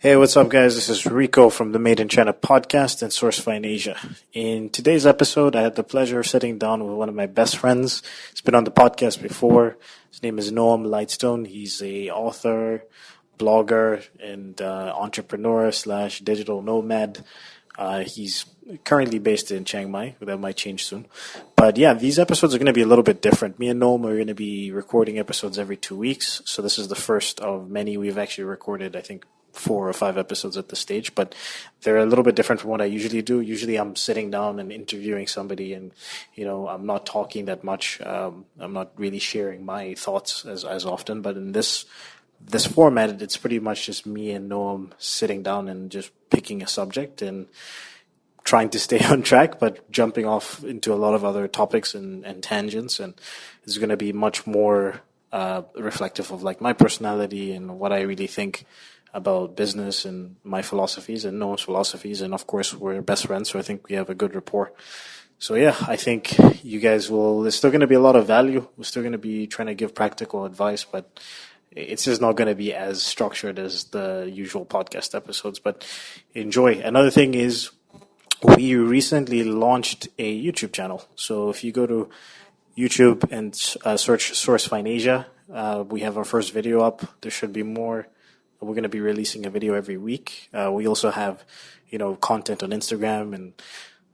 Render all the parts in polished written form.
Hey, what's up, guys? This is Rico from the Made in China podcast and SourceFind Asia. In today's episode, I had the pleasure of sitting down with one of my best friends. He's been on the podcast before. His name is Noam Lightstone. He's a author, blogger, and entrepreneur / digital nomad. He's currently based in Chiang Mai. That might change soon. But yeah, these episodes are going to be a little bit different. Me and Noam are going to be recording episodes every 2 weeks. So this is the first of many. We've actually recorded, I think, 4 or 5 episodes at this stage, but they're a little bit different from what I usually do. Usually I'm sitting down and interviewing somebody and, I'm not talking that much. I'm not really sharing my thoughts as often, but in this format, it's pretty much just me and Noam sitting down and just picking a subject and trying to stay on track, but jumping off into a lot of other topics and tangents. And it's going to be much more reflective of like my personality and what I really think about business and my philosophies and Noam's philosophies. And of course, we're best friends, so I think we have a good rapport. So yeah, I think you guys there's still going to be a lot of value. We're still going to be trying to give practical advice, but it's just not going to be as structured as the usual podcast episodes, but enjoy. Another thing is we recently launched a YouTube channel. So if you go to YouTube and search SourceFind Asia, we have our first video up. There should be more. We're going to be releasing a video every week. We also have, content on Instagram and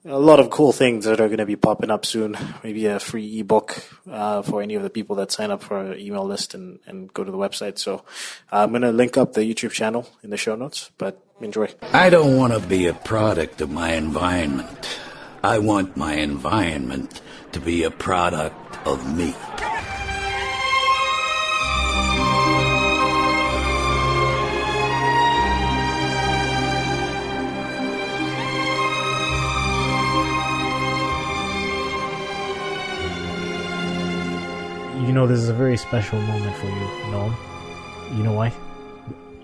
a lot of cool things that are going to be popping up soon. Maybe a free ebook for any of the people that sign up for our email list and go to the website. So I'm going to link up the YouTube channel in the show notes, but enjoy. I don't want to be a product of my environment. I want my environment to be a product of me. This is a very special moment for you, Noam. You know why?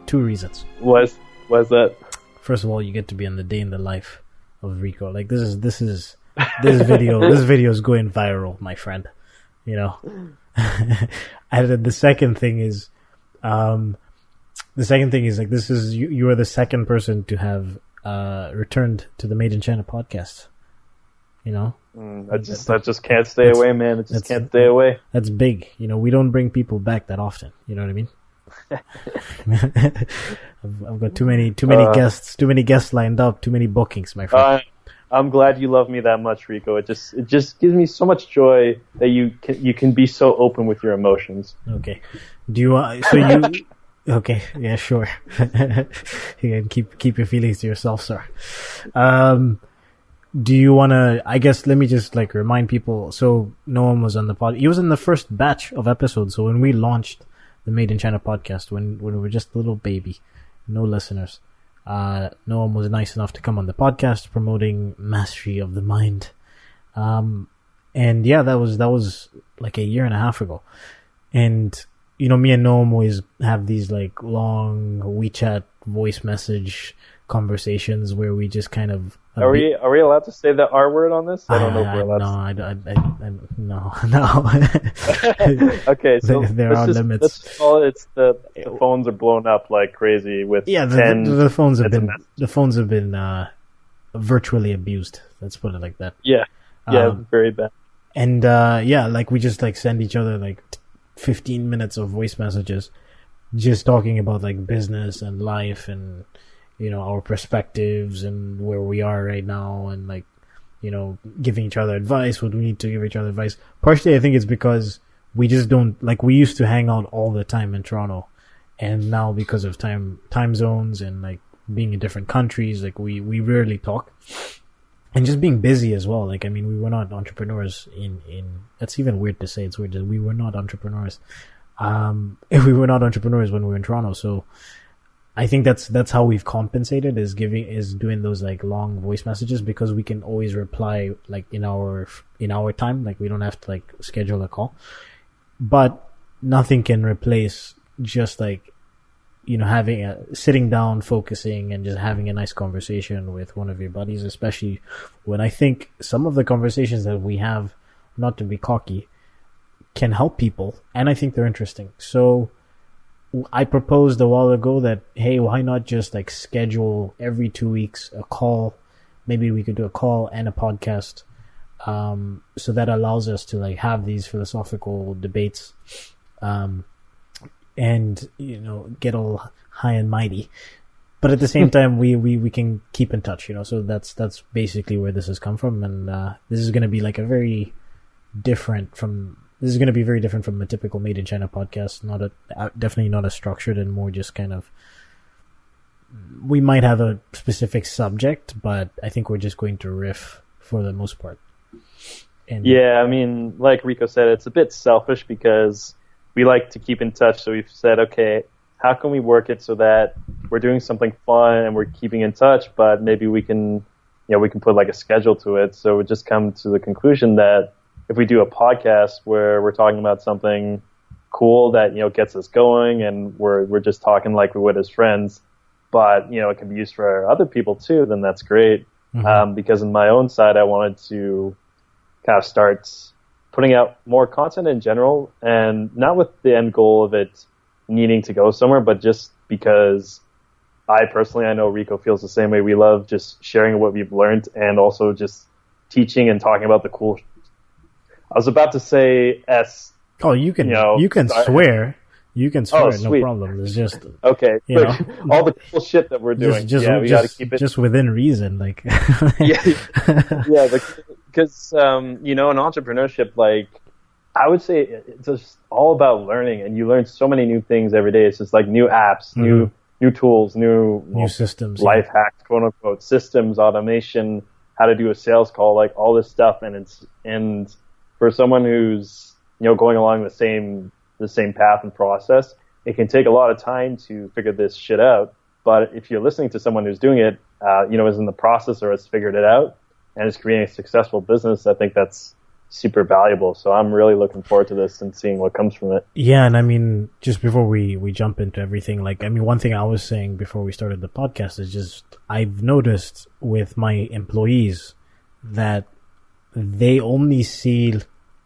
2 reasons. Why's that? First of all, you get to be in the day in the life of Rico. Like this video is going viral, my friend. And then the second thing is like this is you are the second person to have returned to the Made in China podcast. I just can't stay away, man. I just can't stay away. That's big. We don't bring people back that often. You know what I mean? I've got too many guests lined up, too many bookings, my friend. I'm glad you love me that much, Rico. It just gives me so much joy that you can be so open with your emotions. Okay. Okay, yeah, sure. You can keep your feelings to yourself, sir. Do you want to, I guess, let me just remind people. So Noam was on the pod. He was in the first batch of episodes. So when we launched the Made in China podcast, when we were just a little baby, no listeners, Noam was nice enough to come on the podcast promoting mastery of the mind. And yeah, that was like a year and a half ago. And, me and Noam always have these long WeChat voice message conversations where we just kind of are we allowed to say the R word on this? I don't know if we're allowed no. Okay, so there are limits. Let's call it the phones are blown up like crazy with 10 the phones have been virtually abused. Let's put it like that. Yeah, very bad. And we just send each other 15 minutes of voice messages, just talking about business and life and our perspectives and where we are right now and giving each other advice, what we need to give each other advice. Partially, I think it's because we just don't, we used to hang out all the time in Toronto, and now because of time zones and being in different countries, we rarely talk. And just being busy as well. We were not entrepreneurs in that's even weird to say. It's weird that we were not entrepreneurs. We were not entrepreneurs when we were in Toronto, so I think that's how we've compensated is doing those long voice messages, because we can always reply in our time. We don't have to schedule a call, but nothing can replace just sitting down, focusing, and just having a nice conversation with one of your buddies, especially when I think some of the conversations that we have, not to be cocky, can help people, and I think they're interesting. So I proposed a while ago that, hey, why not just like schedule every 2 weeks a call? Maybe we could do a call and a podcast. So that allows us to like have these philosophical debates, and, you know, get all high and mighty. But at the same time, we can keep in touch, you know, so that's basically where this has come from. And, this is going to be like very different from a typical Made in China podcast. Definitely not as structured, and more just kind of, we might have a specific subject, but I think we're just going to riff for the most part. Yeah, I mean, like Rico said, it's a bit selfish because we like to keep in touch. So we've said, okay, how can we work it so that we're doing something fun and we're keeping in touch, but maybe we can put like a schedule to it. So we just come to the conclusion that if we do a podcast where we're talking about something cool that, you know, gets us going, and we're just talking like we would as friends, but, you know, it can be used for other people too, then that's great. Mm-hmm. Because in my own side, I wanted to kind of start putting out more content in general, and not with the end goal of it needing to go somewhere, but just because I know Rico feels the same way. We love just sharing what we've learned, and also just teaching and talking about the cool. I was about to say Oh, you can swear. You can swear, no problem. It's just okay. All the cool shit that we're doing. We got to keep it just within reason, like. yeah, because you know, in entrepreneurship, like, I would say it's just all about learning, and you learn so many new things every day. It's just like new apps, new tools, new systems, life hacks, quote unquote, systems, automation, how to do a sales call, like all this stuff, and for someone who's, you know, going along the same path and process, it can take a lot of time to figure this shit out. But if you're listening to someone who's doing it, you know, is in the process or has figured it out and is creating a successful business, I think that's super valuable. So I'm really looking forward to this and seeing what comes from it. Yeah, and I mean, just before we jump into everything, like, I mean, one thing I was saying before we started the podcast is just, I've noticed with my employees that they only see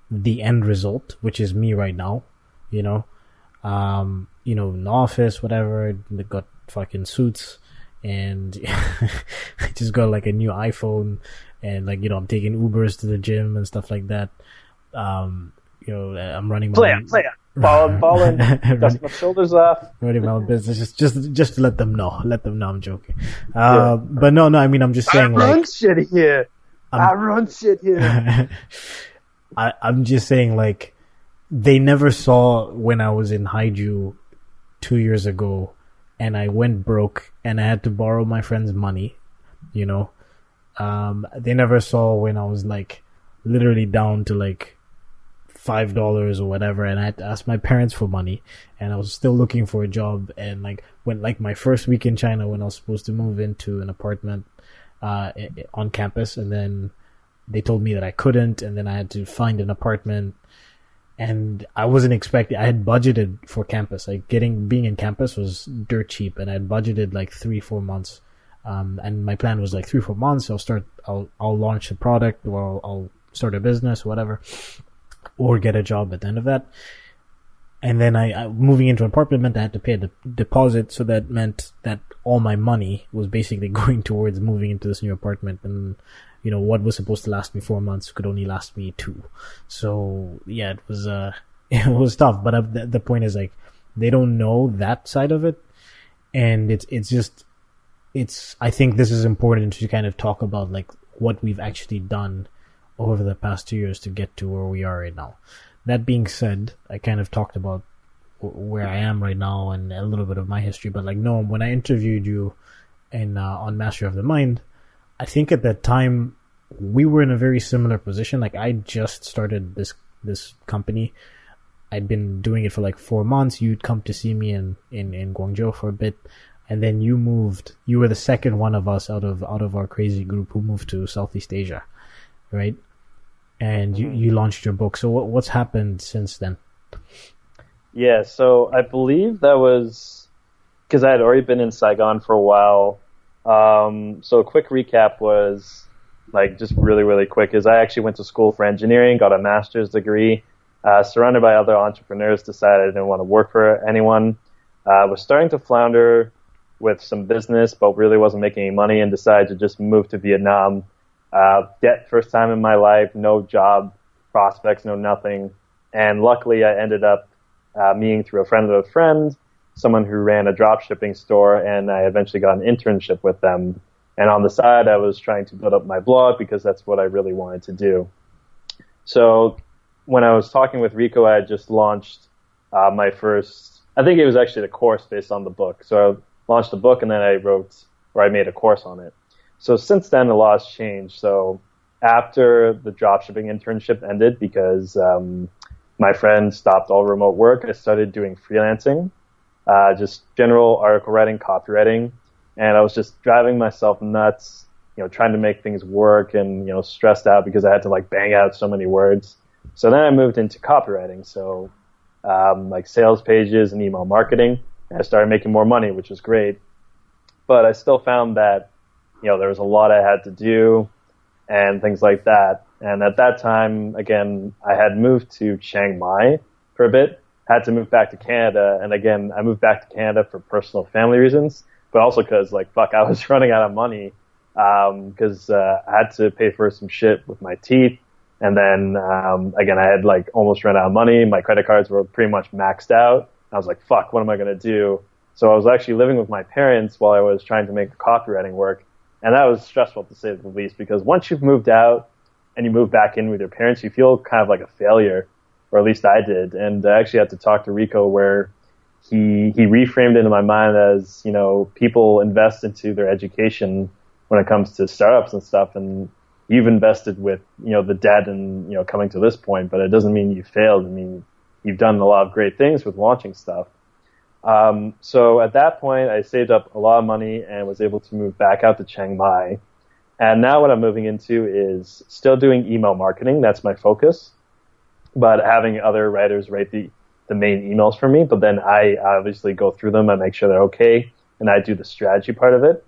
the end result, which is me right now, you know, in the office, whatever, they got fucking suits, and I just got like a new iPhone, and like, you know, I'm taking Ubers to the gym and stuff like that. You know, I'm running my balling, dust my shoulders off, running my own business, just to let them know I'm joking. But no, I mean, I'm just saying, I run shit here. I'm just saying, like, they never saw when I was in Haiju 2 years ago and I went broke and I had to borrow my friend's money, you know. They never saw when I was like literally down to like $5 or whatever, and I had to ask my parents for money, and I was still looking for a job. And like, when like my first week in China, when I was supposed to move into an apartment on campus, and then they told me that I couldn't, and then I had to find an apartment, and I wasn't expecting, I had budgeted for campus, like being in campus was dirt cheap, and I had budgeted like 3-4 months. And my plan was like 3-4 months, I'll launch a product, or I'll start a business, whatever, or get a job at the end of that. And then I moving into an apartment, I had to pay a deposit, so that meant that all my money was basically going towards moving into this new apartment. And, you know, what was supposed to last me 4 months could only last me 2. So yeah, it was tough. But the point is, like, they don't know that side of it, and I think this is important to kind of talk about, like, what we've actually done over the past 2 years to get to where we are right now. That being said, I kind of talked about where I am right now and a little bit of my history, but like, Noam, when I interviewed you on Mastery of the Mind, I think at that time we were in a very similar position. Like, I just started this company. I'd been doing it for like 4 months. You'd come to see me in Guangzhou for a bit, and then you moved. You were the second one of us out of our crazy group who moved to Southeast Asia, right? And you launched your book. So what's happened since then? Yeah, so I believe that was because I had already been in Saigon for a while. So a quick recap was, like, just really, really quick, is I actually went to school for engineering, got a master's degree, surrounded by other entrepreneurs, decided I didn't want to work for anyone. Was starting to flounder with some business, but really wasn't making any money, and decided to just move to Vietnam. First time in my life, no job prospects, no nothing. And luckily I ended up meeting through a friend of a friend, someone who ran a drop shipping store, and I eventually got an internship with them. And on the side, I was trying to build up my blog because that's what I really wanted to do. So when I was talking with Rico, I had just launched my first, I think it was actually the course based on the book. So I launched the book, and then I made a course on it. So since then, a lot has changed. So after the dropshipping internship ended, because my friend stopped all remote work, I started doing freelancing, just general article writing, copywriting, and I was just driving myself nuts, trying to make things work, and stressed out because I had to like bang out so many words. So then I moved into copywriting, so like sales pages and email marketing, and I started making more money, which was great. But I still found that there was a lot I had to do and things like that. And at that time, again, I had moved to Chiang Mai for a bit, had to move back to Canada. And again, I moved back to Canada for personal family reasons, but also because I was running out of money, because I had to pay for some shit with my teeth. And then, again, I had almost run out of money. My credit cards were pretty much maxed out. I was like, fuck, what am I going to do? So I was actually living with my parents while I was trying to make the copywriting work. And that was stressful, to say the least, because once you've moved out and you move back in with your parents, you feel kind of like a failure, or at least I did. And I actually had to talk to Rico, where he reframed it in my mind as, people invest into their education when it comes to startups and stuff. And you've invested with, the debt and, coming to this point, but it doesn't mean you failed. I mean, you've done a lot of great things with launching stuff. So at that point, I saved up a lot of money and was able to move back out to Chiang Mai. And now what I'm moving into is still doing email marketing. That's my focus, but having other writers write the main emails for me. But then I obviously go through them and make sure they're okay, and I do the strategy part of it.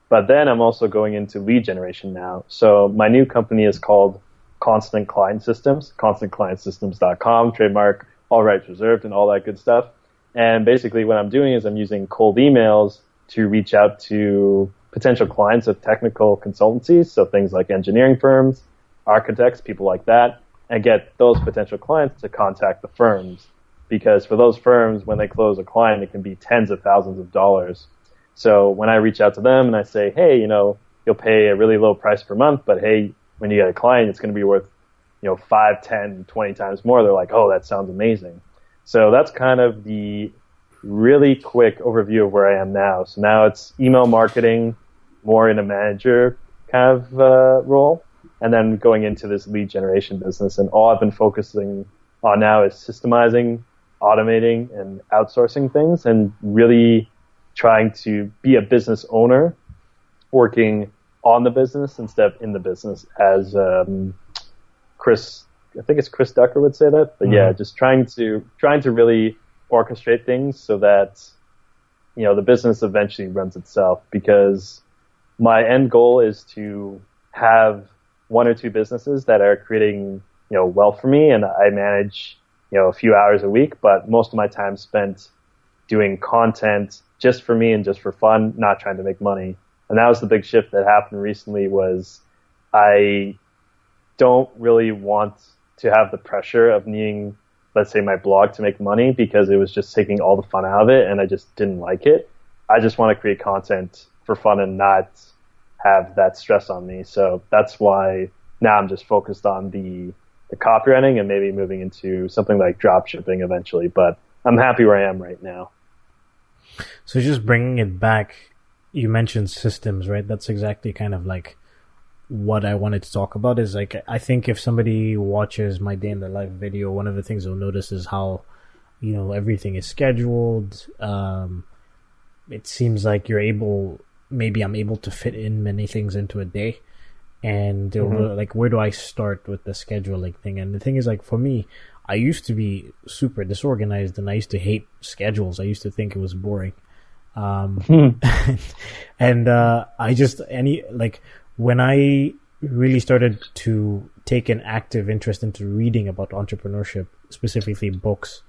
But then I'm also going into lead generation now. So my new company is called Constant Client Systems, constantclientsystems.com, trademark, all rights reserved, and all that good stuff. And basically what I'm doing is I'm using cold emails to reach out to potential clients of technical consultancies, so things like engineering firms, architects, people like that, and get those potential clients to contact the firms. Because for those firms, when they close a client, it can be tens of thousands of dollars. So when I reach out to them and I say, hey, you'll pay a really low price per month, but hey, when you get a client, it's going to be worth, 5, 10, 20 times more. They're like, oh, that sounds amazing. So that's kind of the really quick overview of where I am now. So now it's email marketing, more in a manager kind of role, and then going into this lead generation business. And all I've been focusing on now is systemizing, automating, and outsourcing things, and really trying to be a business owner, working on the business instead of in the business, as I think it's Chris Ducker would say that, but yeah, just trying to really orchestrate things so that, the business eventually runs itself, because my end goal is to have one or two businesses that are creating, wealth for me, and I manage, a few hours a week, but most of my time spent doing content just for me and just for fun, not trying to make money. And that was the big shift that happened recently, was I don't really want to have the pressure of needing, let's say, my blog to make money, because it was just taking all the fun out of it and I just didn't like it. I just want to create content for fun and not have that stress on me. So that's why now I'm just focused on the copywriting and maybe moving into something like drop shipping eventually. But I'm happy where I am right now. So just bringing it back, you mentioned systems, right? That's exactly kind of like what I wanted to talk about. Is like, I think if somebody watches my day in the life video, one of the things they'll notice is how, everything is scheduled. It seems like maybe I'm able to fit in many things into a day. And like, where do I start with the scheduling thing? And the thing is, like, for me, I used to be super disorganized and I used to hate schedules. I used to think it was boring. And when I really started to take an active interest into reading about entrepreneurship, specifically books,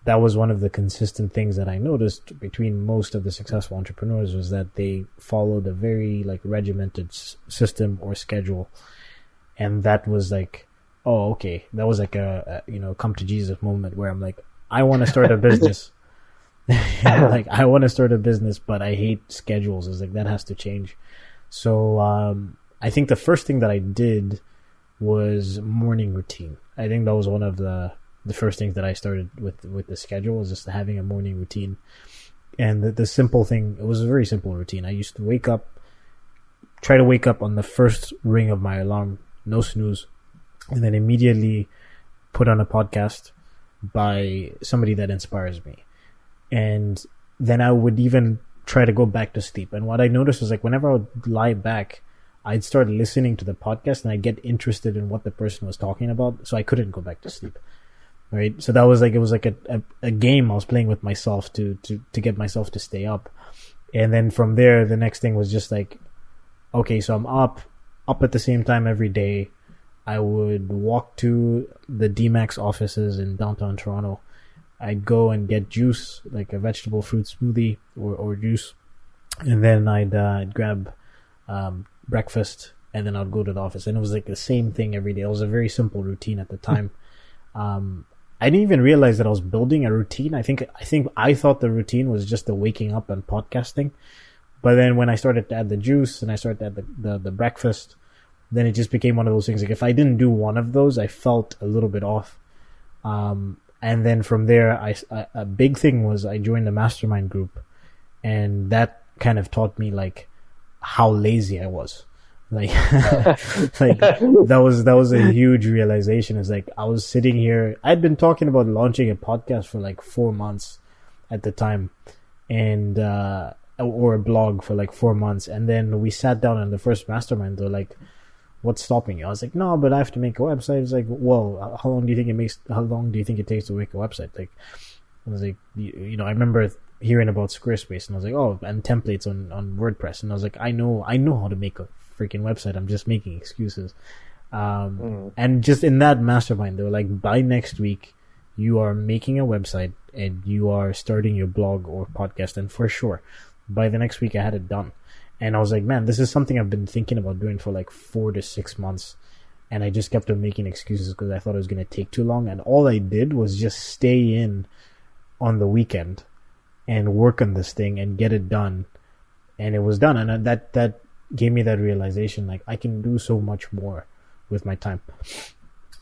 that was one of the consistent things that I noticed between most of the successful entrepreneurs, was that they followed a very like regimented system or schedule. And that was like, oh, okay. That was like a come to Jesus moment where I'm like, I want to start a business. Like, I want to start a business, but I hate schedules. It's like, that has to change. So, I think the first thing that I did was morning routine. I think that was one of the first things that I started with the schedule, was just having a morning routine. And the simple thing, it was a very simple routine. I used to try to wake up on the first ring of my alarm, no snooze, and then immediately put on a podcast by somebody that inspires me. And then I would even try to go back to sleep. And what I noticed was, like, whenever I would lie back, I'd start listening to the podcast and I'd get interested in what the person was talking about. So I couldn't go back to sleep. Right. So that was like, it was like a game I was playing with myself to get myself to stay up. And then from there, the next thing was just like, okay, so I'm up at the same time every day. I would walk to the DMAX offices in downtown Toronto. I'd go and get juice, like a vegetable fruit smoothie or juice. And then I'd grab breakfast, and then I'd go to the office. And it was like the same thing every day. It was a very simple routine at the time. I didn't even realize that I was building a routine. I think I thought the routine was just the waking up and podcasting. But then when I started to add the juice and I started to add the breakfast, then it just became one of those things. Like, if I didn't do one of those, I felt a little bit off. And then from there, a big thing was I joined a mastermind group, and that kind of taught me like how lazy I was. Like, like that was a huge realization. It's like, I was sitting here, I'd been talking about launching a podcast for like 4 months at the time, and or a blog for like 4 months, and then we sat down in the first mastermind. They're like, what's stopping you? I was like, no, but I have to make a website. It's like, well, how long do you think it takes to make a website? Like, I was like, I remember hearing about Squarespace, and I was like, oh, and templates on WordPress. And I was like, I know how to make a freaking website. I'm just making excuses. And just in that mastermind, they were like, by next week, you are making a website and you are starting your blog or podcast. And for sure, by the next week, I had it done. And I was like, man, this is something I've been thinking about doing for like 4 to 6 months. And I just kept on making excuses because I thought it was going to take too long. And all I did was just stay in on the weekend and work on this thing and get it done. And it was done. And that gave me that realization, like, I can do so much more with my time.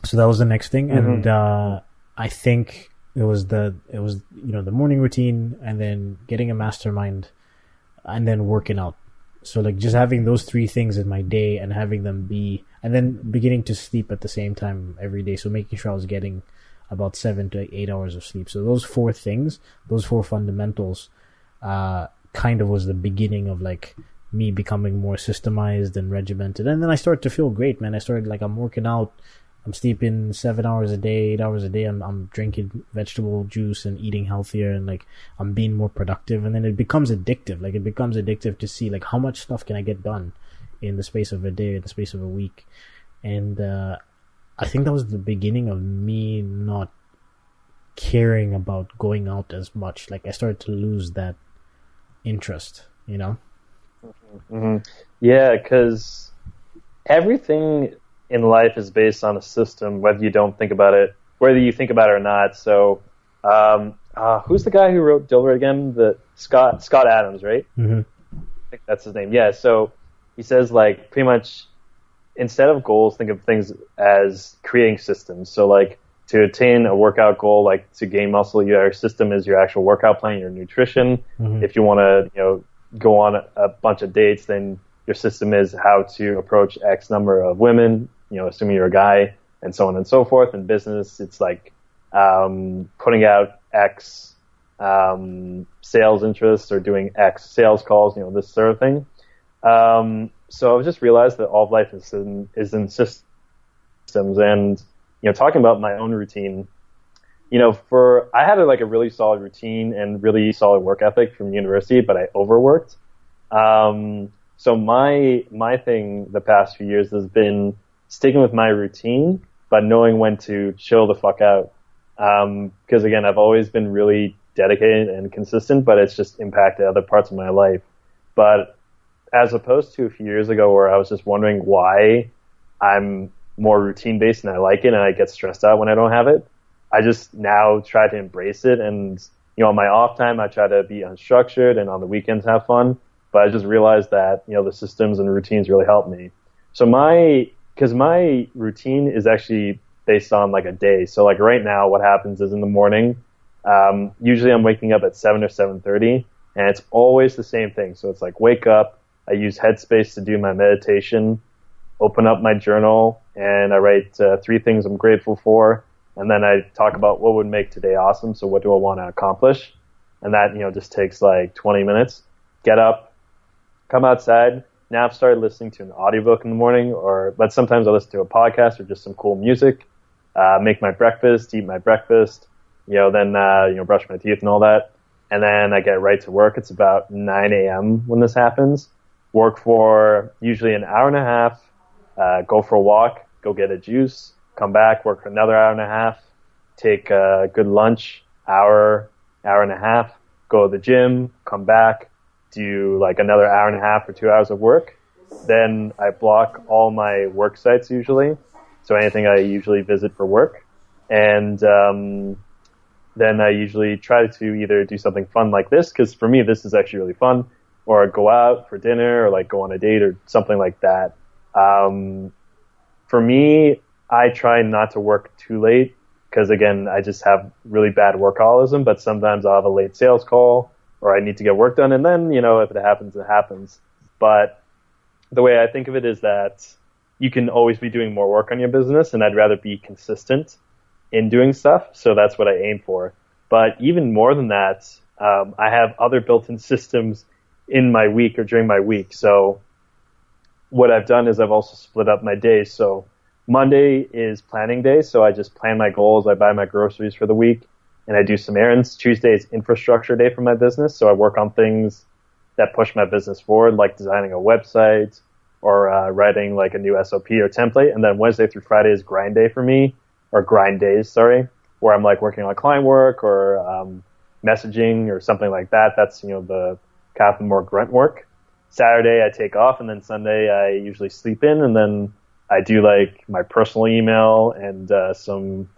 So that was the next thing. Mm-hmm. And I think it was the morning routine, and then getting a mastermind, and then working out. So like, just having those 3 things in my day and having them be, and then beginning to sleep at the same time every day. So making sure I was getting about 7 to 8 hours of sleep. So those 4 things, those 4 fundamentals, kind of was the beginning of like me becoming more systemized and regimented. And then I started to feel great, man. I started like, I'm working out, I'm sleeping 7 hours a day, 8 hours a day. I'm drinking vegetable juice and eating healthier, and like, I'm being more productive. And then it becomes addictive. Like, it becomes addictive to see like, how much stuff can I get done in the space of a day, in the space of a week. And I think that was the beginning of me not caring about going out as much. Like, I started to lose that interest, Mm-hmm. Yeah, because everything in life is based on a system, whether you don't think about it, whether you think about it or not. So, who's the guy who wrote Dilbert again? Scott Adams, right? Mm-hmm. I think that's his name. Yeah. So he says, like, pretty much, instead of goals, think of things as creating systems. So like, to attain a workout goal, like to gain muscle, your system is your actual workout plan, your nutrition. Mm-hmm. If you want to, go on a bunch of dates, then your system is how to approach X number of women, assuming you're a guy, and so on and so forth. In business, it's like putting out X sales interests or doing X sales calls, this sort of thing. So I've just realized that all of life is in systems. And, talking about my own routine, I had a really solid routine and really solid work ethic from university, but I overworked. So my thing the past few years has been sticking with my routine, but knowing when to chill the fuck out. Because again, I've always been really dedicated and consistent, but it's just impacted other parts of my life. But as opposed to a few years ago where I was just wondering why I'm more routine based and I like it and I get stressed out when I don't have it, I just now try to embrace it. And, on my off time, I try to be unstructured and on the weekends have fun. But I just realized that, the systems and routines really help me. So because my routine is actually based on like a day. So like right now, what happens is in the morning, usually I'm waking up at 7 or 7:30 and it's always the same thing. So it's like wake up, I use Headspace to do my meditation, open up my journal, and I write 3 things I'm grateful for. And then I talk about what would make today awesome. So what do I want to accomplish? And that, just takes like 20 minutes. Get up, come outside. Now I've started listening to an audiobook in the morning, but sometimes I listen to a podcast or just some cool music. Make my breakfast, eat my breakfast, then brush my teeth and all that. And then I get right to work. It's about 9 a.m. when this happens. Work for usually an hour and a half, go for a walk, go get a juice, come back, work for another hour and a half, take a good lunch, hour and a half, go to the gym, come back, do like another hour and a half or 2 hours of work. Then I block all my work sites usually, so anything I usually visit for work. And then I usually try to either do something fun like this, because for me this is actually really fun, or go out for dinner or like go on a date or something like that. For me, I try not to work too late because, again, I just have really bad workaholism, but sometimes I'll have a late sales call or I need to get work done, and then, if it happens, it happens. But the way I think of it is that you can always be doing more work on your business, and I'd rather be consistent in doing stuff, so that's what I aim for. But even more than that, I have other built-in systems in my week or during my week. So what I've done is I've also split up my days. So Monday is planning day, so I just plan my goals, I buy my groceries for the week, and I do some errands. Tuesday is infrastructure day for my business, so I work on things that push my business forward, like designing a website or writing like a new SOP or template. And then Wednesday through Friday is grind day for me, or grind days, sorry, where I'm like working on client work or messaging or something like that. That's, the kind of more grunt work. Saturday I take off, and then Sunday I usually sleep in, and then I do like my personal email and some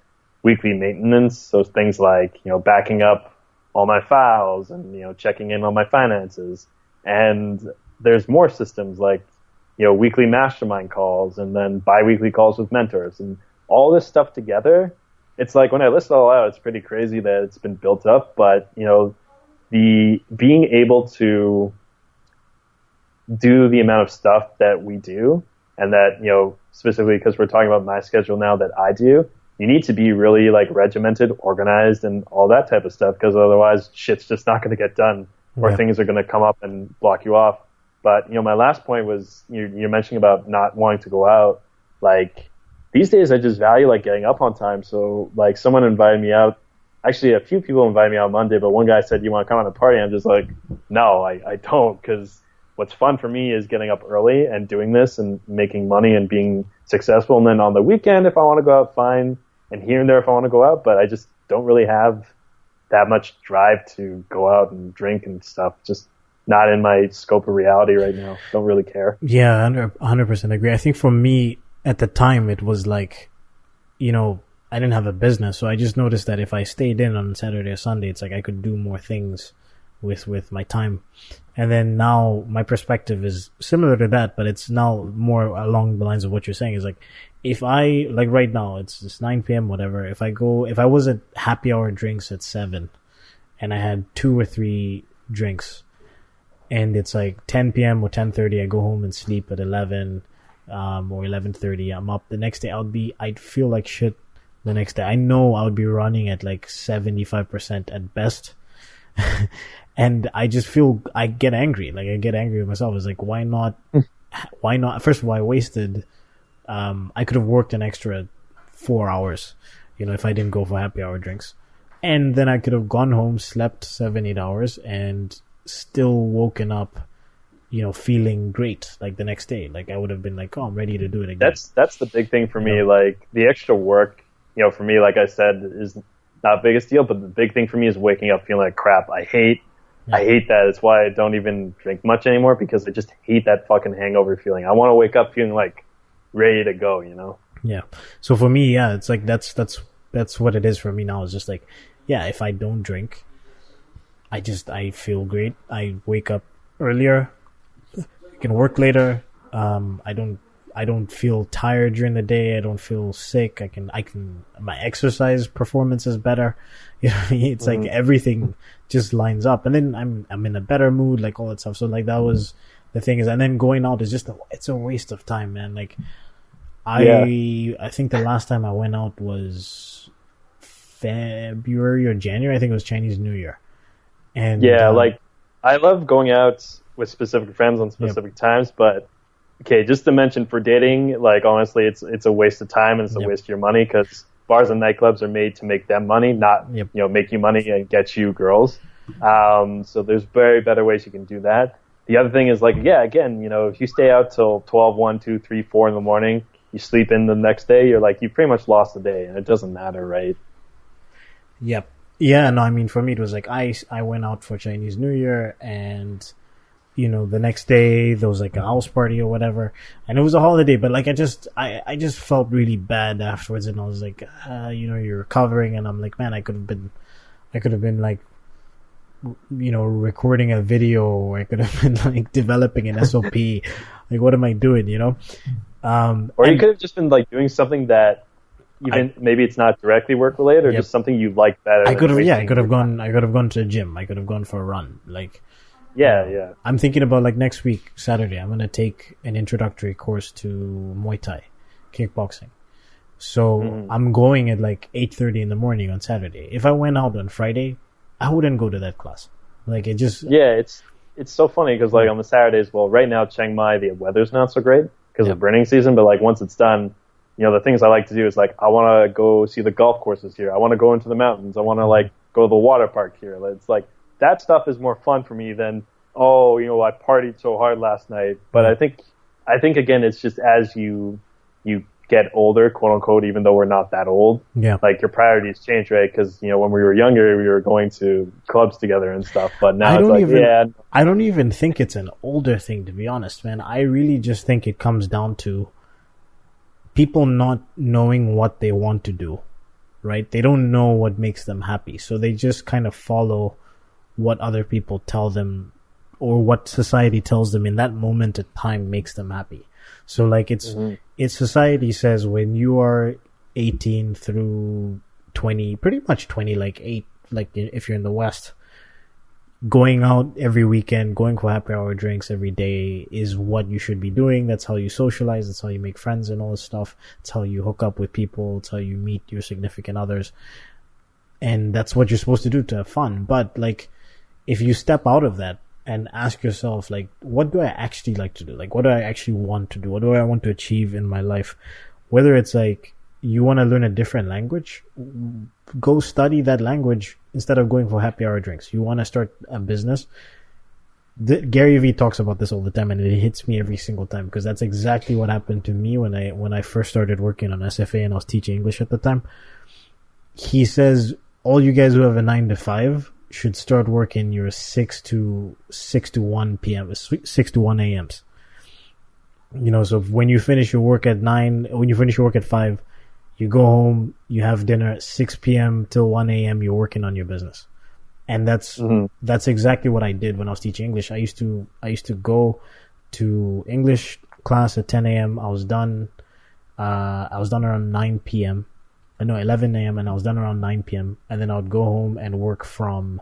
weekly maintenance. So things like, backing up all my files and, checking in on my finances. And there's more systems like, weekly mastermind calls and then bi-weekly calls with mentors and all this stuff together. It's like when I list it all out, it's pretty crazy that it's been built up. But, the being able to do the amount of stuff that we do, and that, specifically because we're talking about my schedule now that I do, you need to be really like regimented, organized, and all that type of stuff, because otherwise shit's just not going to get done, or things are going to come up and block you off. But, my last point was you're mentioning about not wanting to go out. Like these days I just value like getting up on time. So like someone invited me out. Actually, a few people invited me out Monday, but one guy said, "You want to come on a party?" I'm just like, no, I don't, because what's fun for me is getting up early and doing this and making money and being successful. And then on the weekend, if I want to go out, fine. And here and there if I want to go out, but I just don't really have that much drive to go out and drink and stuff. Just not in my scope of reality right now. Don't really care. Yeah, 100% agree. I think for me at the time, it was like, I didn't have a business. So I just noticed that if I stayed in on Saturday or Sunday, it's like I could do more things with my time. And then now my perspective is similar to that, but it's now more along the lines of what you're saying. Is like, if I, like right now, it's 9 p.m., whatever. If I was at happy hour drinks at 7 and I had 2 or 3 drinks and it's like 10 p.m. or 10:30, I go home and sleep at 11, or 11:30. I'm up the next day. I'd feel like shit the next day. I know I would be running at like 75% at best. And I just feel, I get angry. Like I get angry with myself. It's like, why not? First of all, I wasted, I could have worked an extra 4 hours, if I didn't go for happy hour drinks. And then I could have gone home, slept 7-8 hours and still woken up, feeling great. Like the next day, like I would have been like, oh, I'm ready to do it again. That's the big thing for me. Like the extra work, for me, like I said, is not the biggest deal, but the big thing for me is waking up feeling like crap. I hate that. It's why I don't even drink much anymore, because I just hate that fucking hangover feeling. I want to wake up feeling like ready to go, you know? Yeah. So for me, yeah, it's like that's what it is for me now. It's just like, yeah, if I don't drink, I feel great. I wake up earlier, I can work later. I don't feel tired during the day. I don't feel sick. My exercise performance is better. You know what I mean? It's like everything just lines up, and then I'm in a better mood, like all that stuff. So like that was the thing is, and then going out is just it's a waste of time, man. Like I think the last time I went out was February or January. I think it was Chinese New Year. And like I love going out with specific friends on specific times, but okay, just to mention for dating, like honestly, it's a waste of time and it's a waste of your money, because bars and nightclubs are made to make them money, not make you money and get you girls. So there's very better ways you can do that. The other thing is like, again, if you stay out till 12, 1, 2, 3, 4 in the morning, you sleep in the next day, you're like, you pretty much lost the day, and it doesn't matter, right? Yep. Yeah, no, I mean, for me, it was like, I went out for Chinese New Year, and, the next day, there was like a house party or whatever, and it was a holiday, but like, I just felt really bad afterwards, and I was like, you're recovering, and I'm like, man, I could have been like, recording a video, or I could have been like developing an SOP. Like, what am I doing, or you could have just been like doing something that maybe it's not directly work related, or just something you like better. I could have gone to the gym. I could have gone for a run. Like, I'm thinking about like next week, Saturday, I'm going to take an introductory course to Muay Thai, kickboxing. So I'm going at like 8:30 in the morning on Saturday. If I went out on Friday, I wouldn't go to that class. Like, it just... Yeah, it's so funny, because like on the Saturdays, well, right now, Chiang Mai, the weather's not so great because of burning season, but like once it's done, the things I like to do is like, I want to go see the golf courses here. I want to go into the mountains. I want to like go to the water park here. It's like, that stuff is more fun for me than, I partied so hard last night. But I think again, it's just as you get older, quote unquote, even though we're not that old, like your priorities change, right? Because, when we were younger, we were going to clubs together and stuff. But now I don't even think it's an older thing, to be honest, man. I really just think it comes down to people not knowing what they want to do, right? They don't know what makes them happy. So they just kind of follow what other people tell them, or what society tells them in that moment of time makes them happy. So like it's society says when you are 18 through 20, pretty much 20, like 8, like if you're in the West, going out every weekend, going for happy hour drinks every day is what you should be doing. That's how you socialize. That's how you make friends and all this stuff. It's how you hook up with people. It's how you meet your significant others. And that's what you're supposed to do to have fun. But like, if you step out of that and ask yourself, like, what do I actually like to do? Like, what do I actually want to do? What do I want to achieve in my life? Whether it's like, you want to learn a different language, go study that language instead of going for happy hour drinks. You want to start a business. Gary Vee talks about this all the time, and it hits me every single time, because that's exactly what happened to me when I first started working on SFA and I was teaching English at the time. He says, all you guys who have a 9 to 5 should start working your 6 to 1 p.m., 6 to 1 a.m.s. So when you finish your work at 9, when you finish your work at 5, you go home, you have dinner at 6 p.m. till 1 a.m., you're working on your business. And that's exactly what I did when I was teaching English. I used to go to English class at 10 a.m. I was done around 9 p.m. 11 a.m. and I was done around 9 p.m. And then I would go home and work from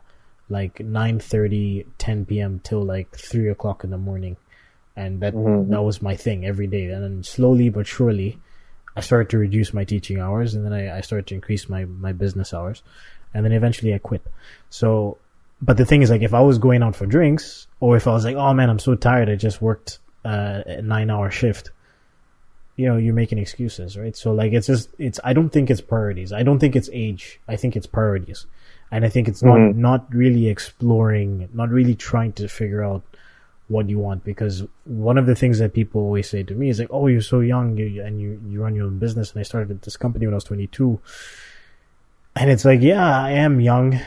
like 9:30, 10 p.m. till like 3 o'clock in the morning. And that was my thing every day. And then slowly but surely, I started to reduce my teaching hours, and then I started to increase my business hours. And then eventually I quit. So, but the thing is, like, if I was going out for drinks, or if I was like, oh man, I'm so tired, I just worked a 9-hour shift, you're making excuses, right? So like, I don't think it's priorities. I don't think it's age. I think it's priorities. And I think it's not really exploring, not really trying to figure out what you want. Because one of the things that people always say to me is like, oh, you're so young, and you run your own business, and I started this company when I was 22. And it's like, yeah, I am young.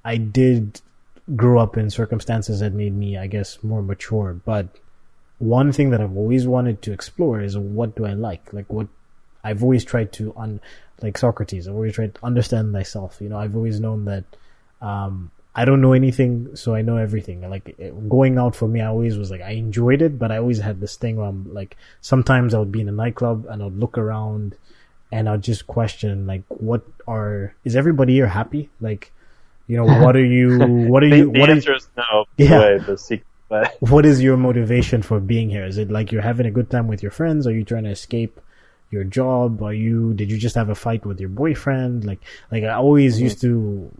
I did grow up in circumstances that made me, I guess, more mature. But one thing that I've always wanted to explore is what do I like? Like what I've always tried to, like Socrates, I've always tried to understand myself. I've always known that I don't know anything, so I know everything. Like going out for me, I always was like, I enjoyed it, but I always had this thing where I'm like, sometimes I would be in a nightclub and I'd look around and I'd just question, like, is everybody here happy? Like, what are you, the answer is no. Yeah. The secret, but what is your motivation for being here? Is it like you're having a good time with your friends? Are you trying to escape your job? Did you just have a fight with your boyfriend? Like I always used to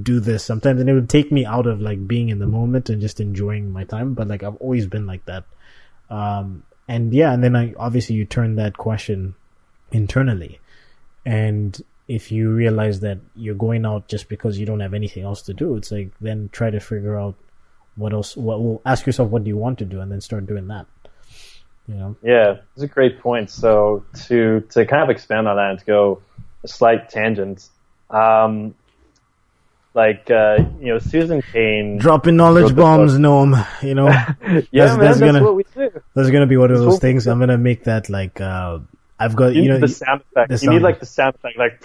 do this sometimes, and it would take me out of like being in the moment and just enjoying my time. But like I've always been like that. And then obviously you turn that question internally, and if you realize that you're going out just because you don't have anything else to do, it's like then try to figure out what else. Ask yourself, what do you want to do, and then start doing that. Yeah, it's a great point. So to kind of expand on that and to go a slight tangent, Susan Cain dropping knowledge bombs, Noam. Yeah, that's what we do. There's gonna be one of those things. I'm gonna make that like I've got the sound effect. You need like the sound effect, like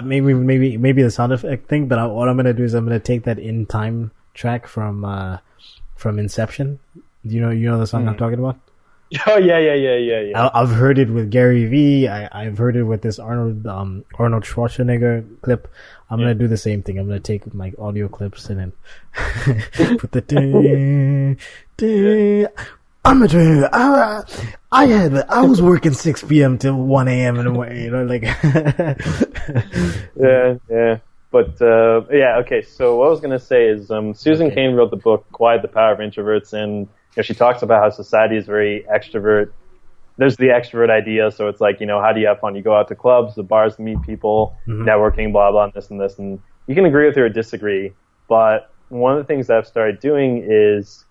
maybe the sound effect thing. But what I'm gonna do is I'm gonna take that in time track from Inception. You know the song I'm talking about. Oh yeah. I've heard it with Gary Vee. I've heard it with this Arnold Schwarzenegger clip. I'm gonna do the same thing. I'm gonna take my audio clips and then put the. I was working 6 p.m. till 1 a.m. in the morning. Like. Yeah. But okay. So what I was gonna say is, Susan Cain wrote the book "Quiet the Power of Introverts," and she talks about how society is very extrovert. There's the extrovert idea, so it's like, how do you have fun? You go out to clubs, the bars to meet people, networking, blah, blah, and this and this. And you can agree with her or disagree, but one of the things that I've started doing is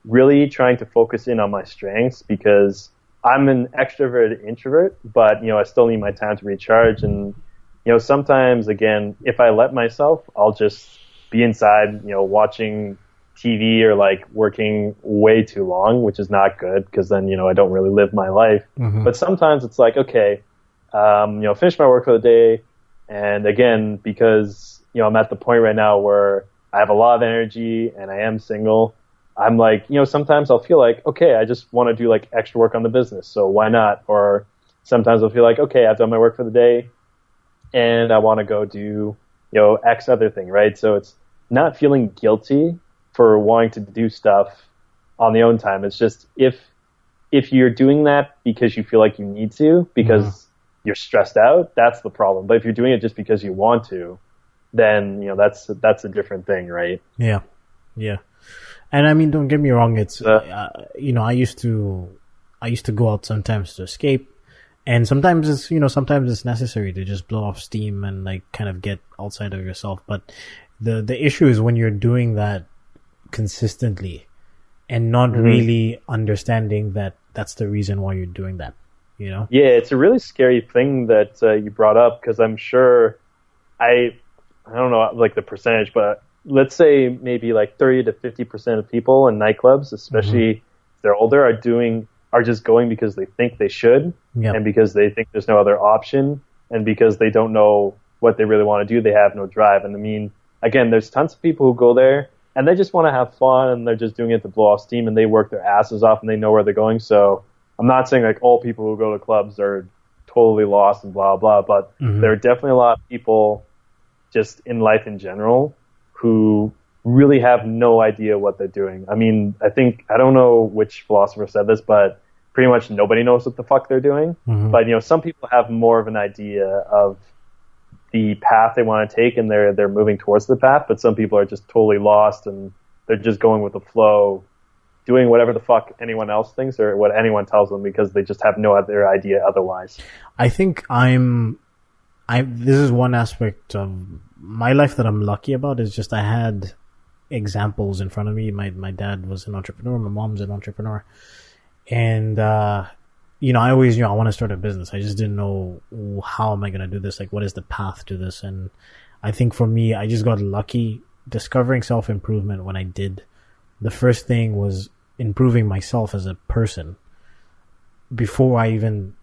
really trying to focus in on my strengths, because I'm an extroverted introvert, but, I still need my time to recharge. And, sometimes, again, if I let myself, I'll just be inside, watching TV or like working way too long, which is not good, because then, I don't really live my life. But sometimes it's like, okay, finish my work for the day. And again, because, I'm at the point right now where I have a lot of energy and I am single, I'm like, sometimes I'll feel like, okay, I just want to do like extra work on the business, so why not? Or sometimes I'll feel like, okay, I've done my work for the day and I want to go do, X other thing, right? So it's not feeling guilty for wanting to do stuff on the own time. It's just if you're doing that because you feel like you need to, because you're stressed out, that's the problem. But if you're doing it just because you want to, then that's a different thing, right? Yeah. And I mean, don't get me wrong. It's I used to go out sometimes to escape, and sometimes it's necessary to just blow off steam and like kind of get outside of yourself. But the issue is when you're doing that consistently and not really understanding that that's the reason why you're doing that. Yeah, it's a really scary thing that you brought up, because I'm sure I don't know like the percentage, but let's say maybe like 30 to 50% of people in nightclubs, especially if they're older, are just going because they think they should, and because they think there's no other option, and because they don't know what they really want to do, they have no drive. And I mean, again, there's tons of people who go there and they just want to have fun, and they're just doing it to blow off steam, and they work their asses off, and they know where they're going. So I'm not saying like all people who go to clubs are totally lost and blah, blah, but there are definitely a lot of people just in life in general who really have no idea what they're doing. I mean, I don't know which philosopher said this, but pretty much nobody knows what the fuck they're doing. But, some people have more of an idea of the path they want to take, and they're moving towards the path, but some people are just totally lost, and they're just going with the flow, doing whatever the fuck anyone else thinks or what anyone tells them, because they just have no other idea otherwise. I think this is one aspect of my life that I'm lucky about, is just I had examples in front of me. My dad was an entrepreneur, my mom's an entrepreneur, and I always knew I want to start a business. I just didn't know how am I going to do this? Like, what is the path to this? And I think for me, I just got lucky discovering self-improvement when I did. The first thing was improving myself as a person before I even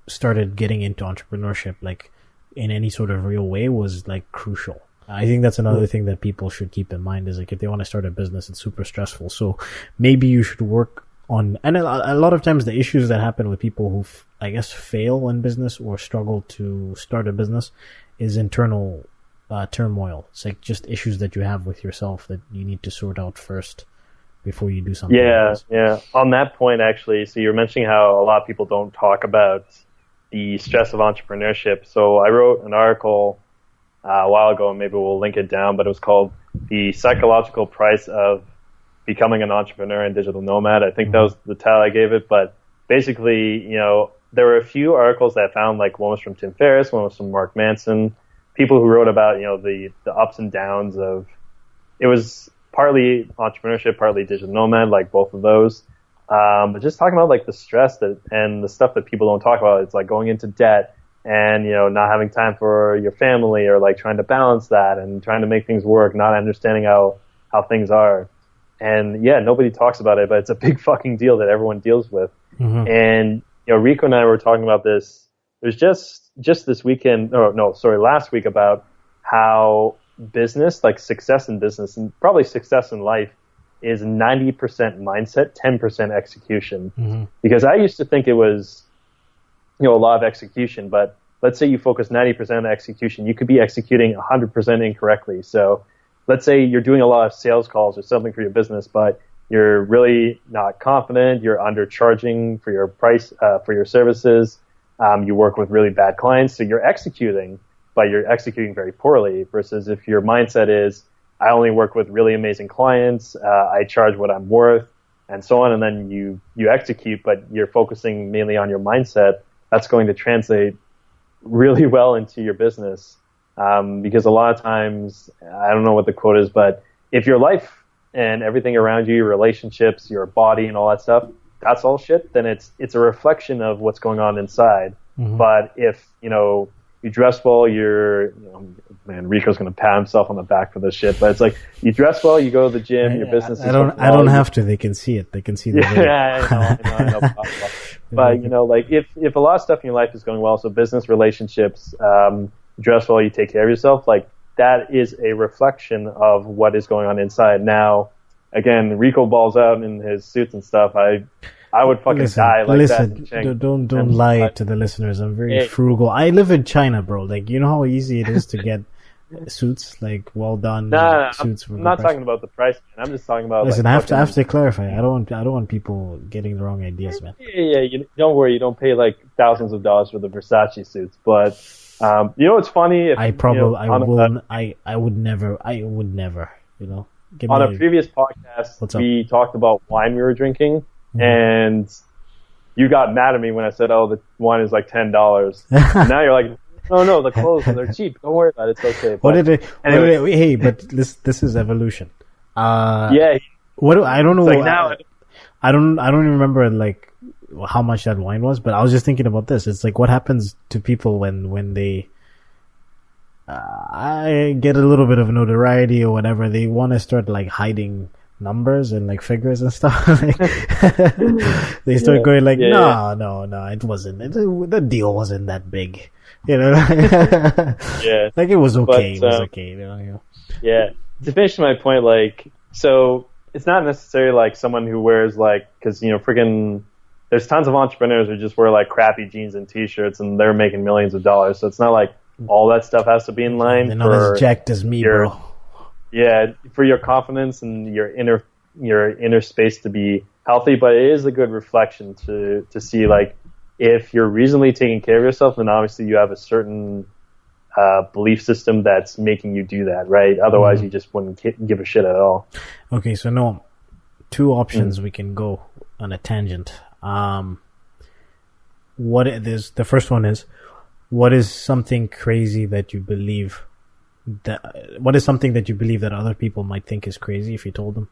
started getting into entrepreneurship, like in any sort of real way, was like crucial. I think that's another thing that people should keep in mind is like if they want to start a business, it's super stressful. So maybe you should work on, and a lot of times the issues that happen with people who I guess fail in business or struggle to start a business is internal turmoil. It's like just issues that you have with yourself that you need to sort out first before you do something. Yeah. On that point, actually, so you're mentioning how a lot of people don't talk about the stress of entrepreneurship. So I wrote an article a while ago, and maybe we'll link it down, but it was called The Psychological Price of Becoming an Entrepreneur and Digital Nomad. I think that was the title I gave it, but basically, there were a few articles that I found, like one was from Tim Ferriss, one was from Mark Manson, people who wrote about, the ups and downs of, it was partly entrepreneurship, partly digital nomad, like both of those. But just talking about like the stress and the stuff that people don't talk about, it's like going into debt and, not having time for your family or like trying to balance that and trying to make things work, not understanding how things are. And yeah, nobody talks about it, but it's a big fucking deal that everyone deals with. Mm-hmm. And, Rico and I were talking about this. It was just this weekend, last week, about how business, like success in business and probably success in life, is 90% mindset, 10% execution. Mm-hmm. Because I used to think it was, a lot of execution, but let's say you focus 90% on execution, you could be executing 100% incorrectly. So let's say you're doing a lot of sales calls or something for your business, but you're really not confident, you're undercharging for your price, for your services, you work with really bad clients, so you're executing, but you're executing very poorly, versus if your mindset is, I only work with really amazing clients, I charge what I'm worth, and so on, and then you execute, but you're focusing mainly on your mindset, that's going to translate really well into your business. Because a lot of times, I don't know what the quote is, but if your life and everything around you, your relationships, your body and all that stuff, that's all shit, then it's a reflection of what's going on inside. Mm-hmm. But if, you dress well, man, Rico's going to pat himself on the back for this shit, but it's like, you dress well, you go to the gym, your business is I don't have to, they can see it. They can see the video. Yeah, I know. But, like if a lot of stuff in your life is going well, so business, relationships, dress well, you take care of yourself, like that is a reflection of what is going on inside. Now, again, Rico balls out in his suits and stuff. I would fucking die like that. Don't lie to the listeners. I'm very frugal. I live in China, bro. Like, you know how easy it is to get suits, like well done suits. I'm not talking about the price, man. I'm just talking about. Listen, I have to clarify. I don't want people getting the wrong ideas, man. Yeah. You don't worry. You don't pay like thousands of dollars for the Versace suits, but what's funny? If, I would never. On a previous podcast, we talked about wine we were drinking. And you got mad at me when I said, "Oh, the wine is like $10." Now you're like, "No, the clothes they're cheap. Don't worry about it. It's okay." But, hey, but this is evolution. Yeah. I don't know. Like now, I don't even remember like how much that wine was, but I was just thinking about this. It's like what happens to people when they I get a little bit of notoriety or whatever. They want to start like hiding numbers and like figures and stuff. Like, they start going like, no, it wasn't. The deal wasn't that big, Yeah, like it was okay. It was okay. Yeah. To finish my point, like, so it's not necessarily like someone who wears like, because freaking, there's tons of entrepreneurs who just wear like crappy jeans and t-shirts and they're making millions of dollars. So it's not like all that stuff has to be in line. They're not as jacked as me, bro. Yeah, for your confidence and your inner space to be healthy, but it is a good reflection to see like if you're reasonably taking care of yourself, then obviously you have a certain belief system that's making you do that, right? Otherwise, you just wouldn't give a shit at all. Okay, so Noam, two options we can go on a tangent. The first one is, what is something crazy that you believe? What is something that you believe that other people might think is crazy if you told them?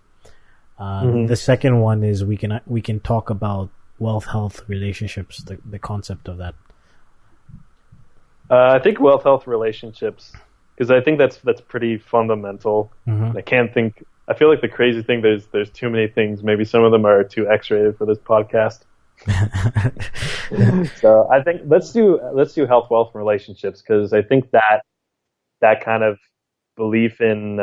The second one is we can talk about wealth, health, relationships, the concept of that? I think wealth, health, relationships, because I think that's pretty fundamental. Mm-hmm. I feel like the crazy thing, there's too many things. Maybe some of them are too X-rated for this podcast. So I think let's do health, wealth, and relationships, because I think that kind of belief in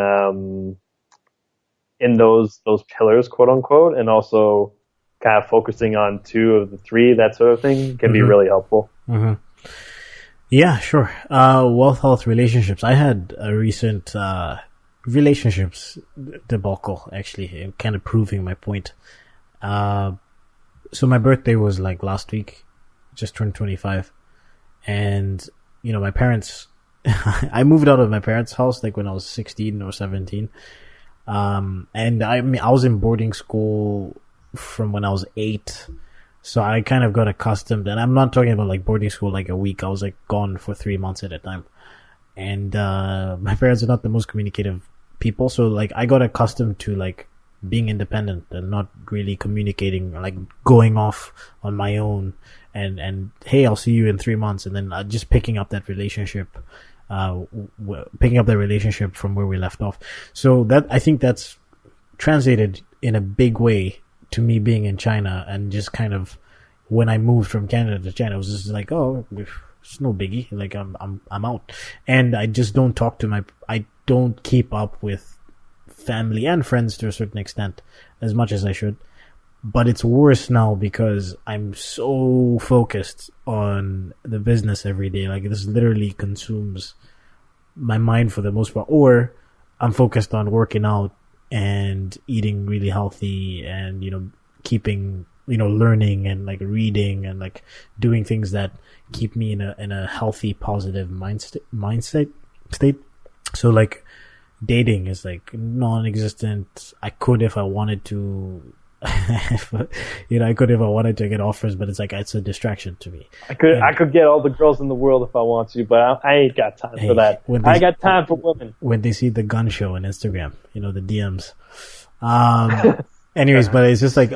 those pillars, quote unquote, and also kind of focusing on two of the three, that sort of thing, can be really helpful. Mm-hmm. Yeah, sure. Wealth, health, relationships. I had a recent relationships debacle, actually, kind of proving my point. So my birthday was like last week, just turned 25, and my parents. I moved out of my parents' house like when I was 16 or 17, and I was in boarding school from when I was 8. So I kind of got accustomed, and I'm not talking about like boarding school like a week. I was like gone for 3 months at a time. And my parents are not the most communicative people, so like I got accustomed to like being independent and not really communicating, like going off on my own and hey, I'll see you in 3 months, and then just picking up that relationship from where we left off. So that, I think that's translated in a big way to me being in China, and just kind of when I moved from Canada to China, it was just like, oh, it's no biggie. Like I'm out, and I just don't I don't keep up with family and friends to a certain extent as much as I should. But it's worse now because I'm so focused on the business every day. Like this literally consumes my mind for the most part. Or I'm focused on working out and eating really healthy, and keeping learning and like reading and like doing things that keep me in a healthy, positive mindset state. So like dating is like non-existent. I could if I wanted to. I could if I wanted to get offers, but it's like it's a distraction to me. I could get all the girls in the world if I want to, but I ain't got time for that. I ain't got time for women. When they see the gun show on Instagram, the DMs. Anyways, but it's just like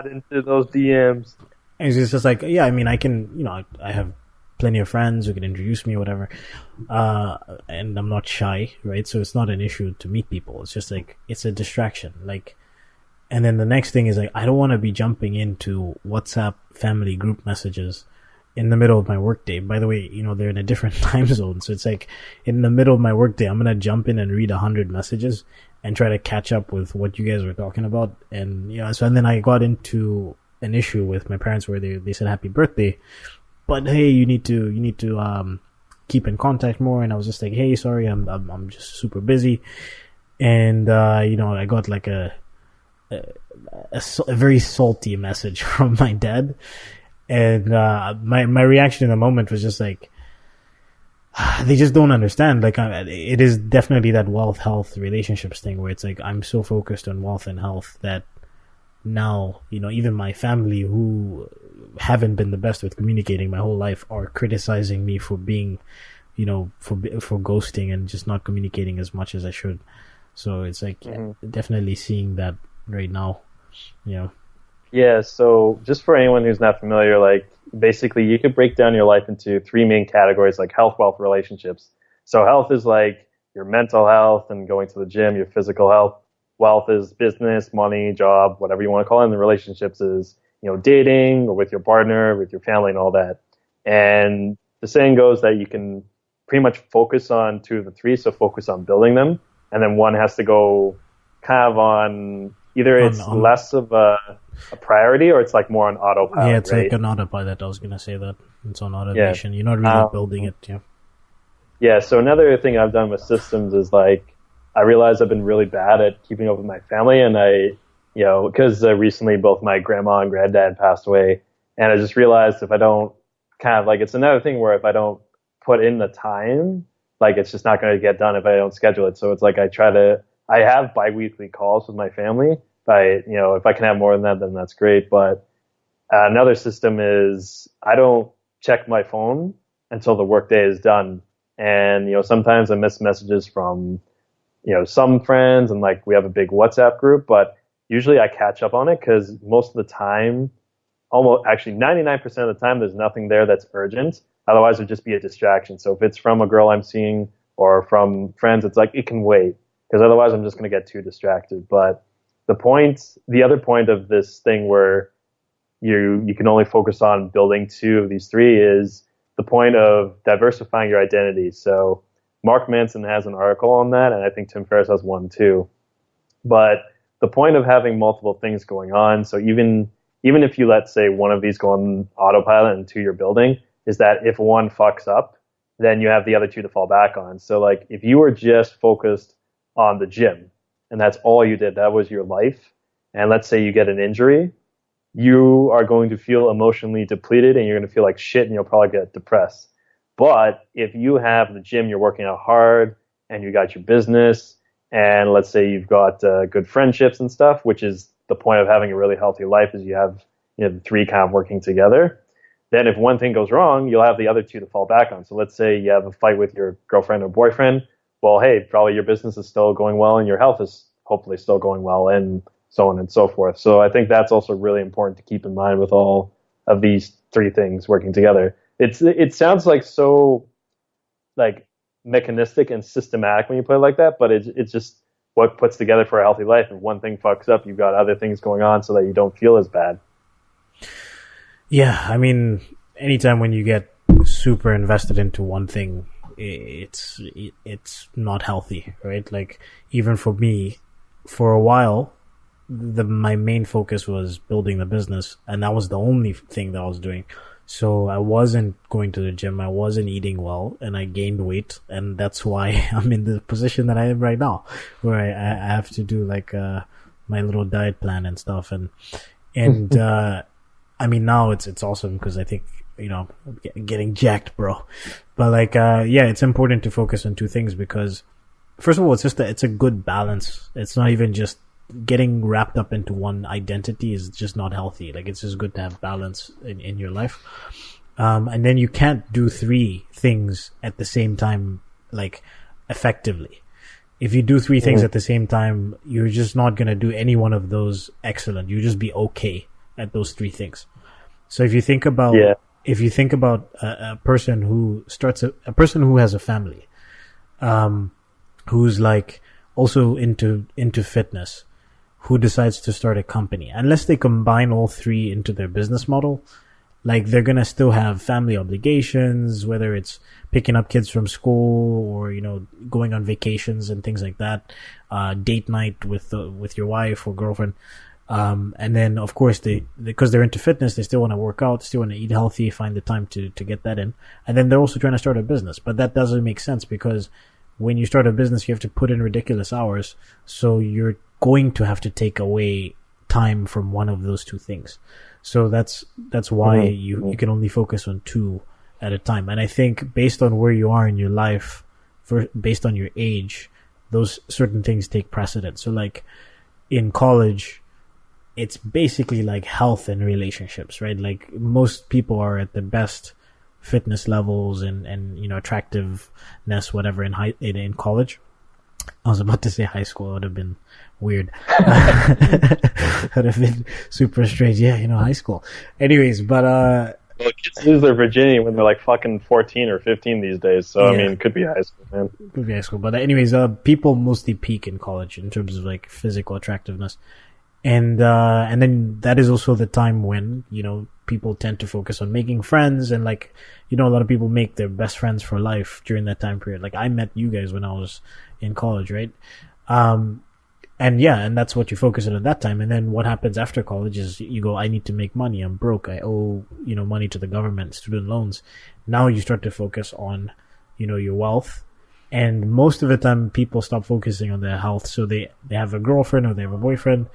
into those DMs. It's just like, yeah, I mean, I can, I have plenty of friends who can introduce me or whatever, and I'm not shy, right? So it's not an issue to meet people. It's just like it's a distraction, like. And then the next thing is like, I don't want to be jumping into WhatsApp family group messages in the middle of my workday. By the way, they're in a different time zone. So it's like in the middle of my workday, I'm going to jump in and read 100 messages and try to catch up with what you guys were talking about. And, and then I got into an issue with my parents where they said happy birthday, but hey, you need to keep in contact more. And I was just like, hey, sorry, I'm just super busy. And, I got like a very salty message from my dad, and my reaction in the moment was just like, they just don't understand. Like it is definitely that wealth, health, relationships thing where it's like I'm so focused on wealth and health that now even my family, who haven't been the best with communicating my whole life, are criticizing me for being for ghosting and just not communicating as much as I should. So it's like definitely seeing that right now, Yeah, so just for anyone who's not familiar, like basically you could break down your life into three main categories, like health, wealth, relationships. So health is like your mental health and going to the gym, your physical health. Wealth is business, money, job, whatever you want to call it. And the relationships is, dating or with your partner, with your family and all that. And the saying goes that you can pretty much focus on two of the three, so focus on building them. And then one has to go kind of on either it's less of a priority or it's like more on autopilot. Yeah, it's right? like an autopilot. I was going to say that. It's on automation. Yeah. You're not really building it. Yeah. Yeah, so another thing I've done with systems is like I realized I've been really bad at keeping up with my family, and I, because recently both my grandma and granddad passed away, and I just realized if I don't it's another thing where if I don't put in the time, like it's just not going to get done if I don't schedule it. So it's like I have bi-weekly calls with my family. If I can have more than that, then that's great. But another system is I don't check my phone until the workday is done. And, sometimes I miss messages from, some friends, and like we have a big WhatsApp group, but usually I catch up on it because most of the time almost actually 99% of the time there's nothing there that's urgent. Otherwise it'd just be a distraction. So if it's from a girl I'm seeing or from friends, it's like it can wait, because otherwise I'm just going to get too distracted. But the other point of this thing where you can only focus on building two of these three is the point of diversifying your identity. So Mark Manson has an article on that, and I think Tim Ferriss has one too. But the point of having multiple things going on, so even if you, let's say, one of these go on autopilot and two you're building, is that if one fucks up, then you have the other two to fall back on. So like if you were just focused on the gym and that's all you did, that was your life, and let's say you get an injury, you are going to feel emotionally depleted and you're going to feel like shit and you'll probably get depressed. But if you have the gym, you're working out hard, and you got your business, and let's say you've got good friendships and stuff, which is the point of having a really healthy life, is you have the three kind of working together. Then if one thing goes wrong, you'll have the other two to fall back on. So let's say you have a fight with your girlfriend or boyfriend. Well, hey, probably your business is still going well and your health is hopefully still going well, and so on and so forth. So I think that's also really important to keep in mind with all of these three things working together. It sounds like so like mechanistic and systematic when you put it like that, but it's just what puts together for a healthy life. If one thing fucks up, you've got other things going on so that you don't feel as bad. Yeah, I mean, anytime when you get super invested into one thing, it's not healthy, right? Like even for me, for a while, my main focus was building the business, and that was the only thing that I was doing. So I wasn't going to the gym, I wasn't eating well, and I gained weight, and that's why I'm in the position that I am right now, where I have to do like my little diet plan and stuff, and I mean now it's awesome because I think I'm getting jacked, bro. But like yeah, it's important to focus on two things because first of all, it's a good balance. It's not even just getting wrapped up into one identity is just not healthy. Like it's just good to have balance in your life. And then you can't do three things at the same time, like effectively. If you do three things at the same time, you're just not going to do any one of those excellent. You just be okay at those three things. So if you think about, a person who a person who has a family, who's like also into fitness, who decides to start a company, unless they combine all three into their business model, like they're going to still have family obligations, whether it's picking up kids from school or, going on vacations and things like that, date night with your wife or girlfriend. And then of course because they're into fitness, they still want to work out, still want to eat healthy, find the time to get that in. And then they're also trying to start a business, but that doesn't make sense because when you start a business, you have to put in ridiculous hours. So you're going to have to take away time from one of those two things. So that's why you can only focus on two at a time. And I think based on where you are in your life, based on your age, those certain things take precedence. So like in college, it's basically like health and relationships, right? Like most people are at the best fitness levels and attractiveness, whatever, in college. I was about to say high school. It would have been weird. It would have been super strange. Yeah, high school. Anyways, but well, kids lose their virginity when they're like fucking 14 or 15 these days. So yeah. I mean, it could be high school, man. Could be high school. But anyways, people mostly peak in college in terms of like physical attractiveness. And then that is also the time when, people tend to focus on making friends, and like, a lot of people make their best friends for life during that time period. Like I met you guys when I was in college, right? And that's what you focus on at that time. And then what happens after college is you go, I need to make money. I'm broke. I owe, money to the government, student loans. Now you start to focus on, your wealth. And most of the time people stop focusing on their health. So they have a girlfriend or they have a boyfriend,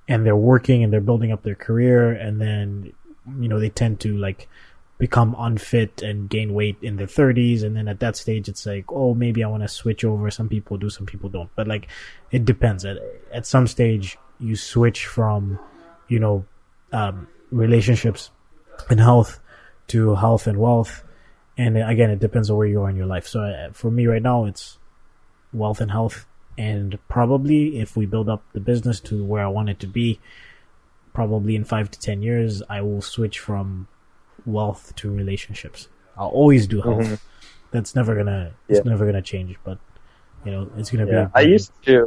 and they're working and they're building up their career, and then they tend to like become unfit and gain weight in their 30s, and then at that stage it's like, oh, maybe I want to switch over. Some people do, some people don't, but like it depends. At some stage you switch from relationships and health to health and wealth, and again it depends on where you are in your life. So for me right now it's wealth and health. And probably if we build up the business to where I want it to be, probably in 5 to 10 years, I will switch from wealth to relationships. I'll always do health. Mm-hmm. That's never gonna change. But it's gonna be. I used to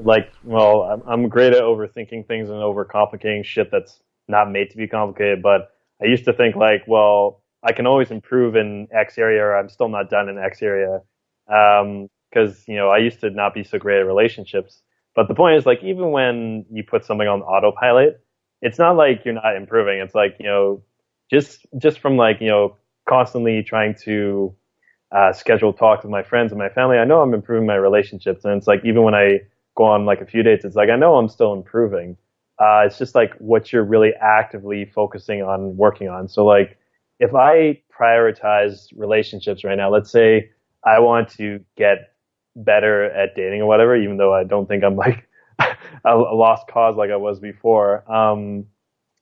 I'm great at overthinking things and overcomplicating shit that's not made to be complicated. But I used to think like, well, I can always improve in X area, or I'm still not done in X area. Because I used to not be so great at relationships. But the point is, like, even when you put something on autopilot, it's not like you're not improving. It's like, just from like, constantly trying to schedule talks with my friends and my family, I know I'm improving my relationships. And it's like, even when I go on like a few dates, it's like, I know I'm still improving. It's just like what you're really actively focusing on working on. So like, if I prioritize relationships right now, let's say I want to get better at dating or whatever, even though I don't think I'm like a lost cause like I was before,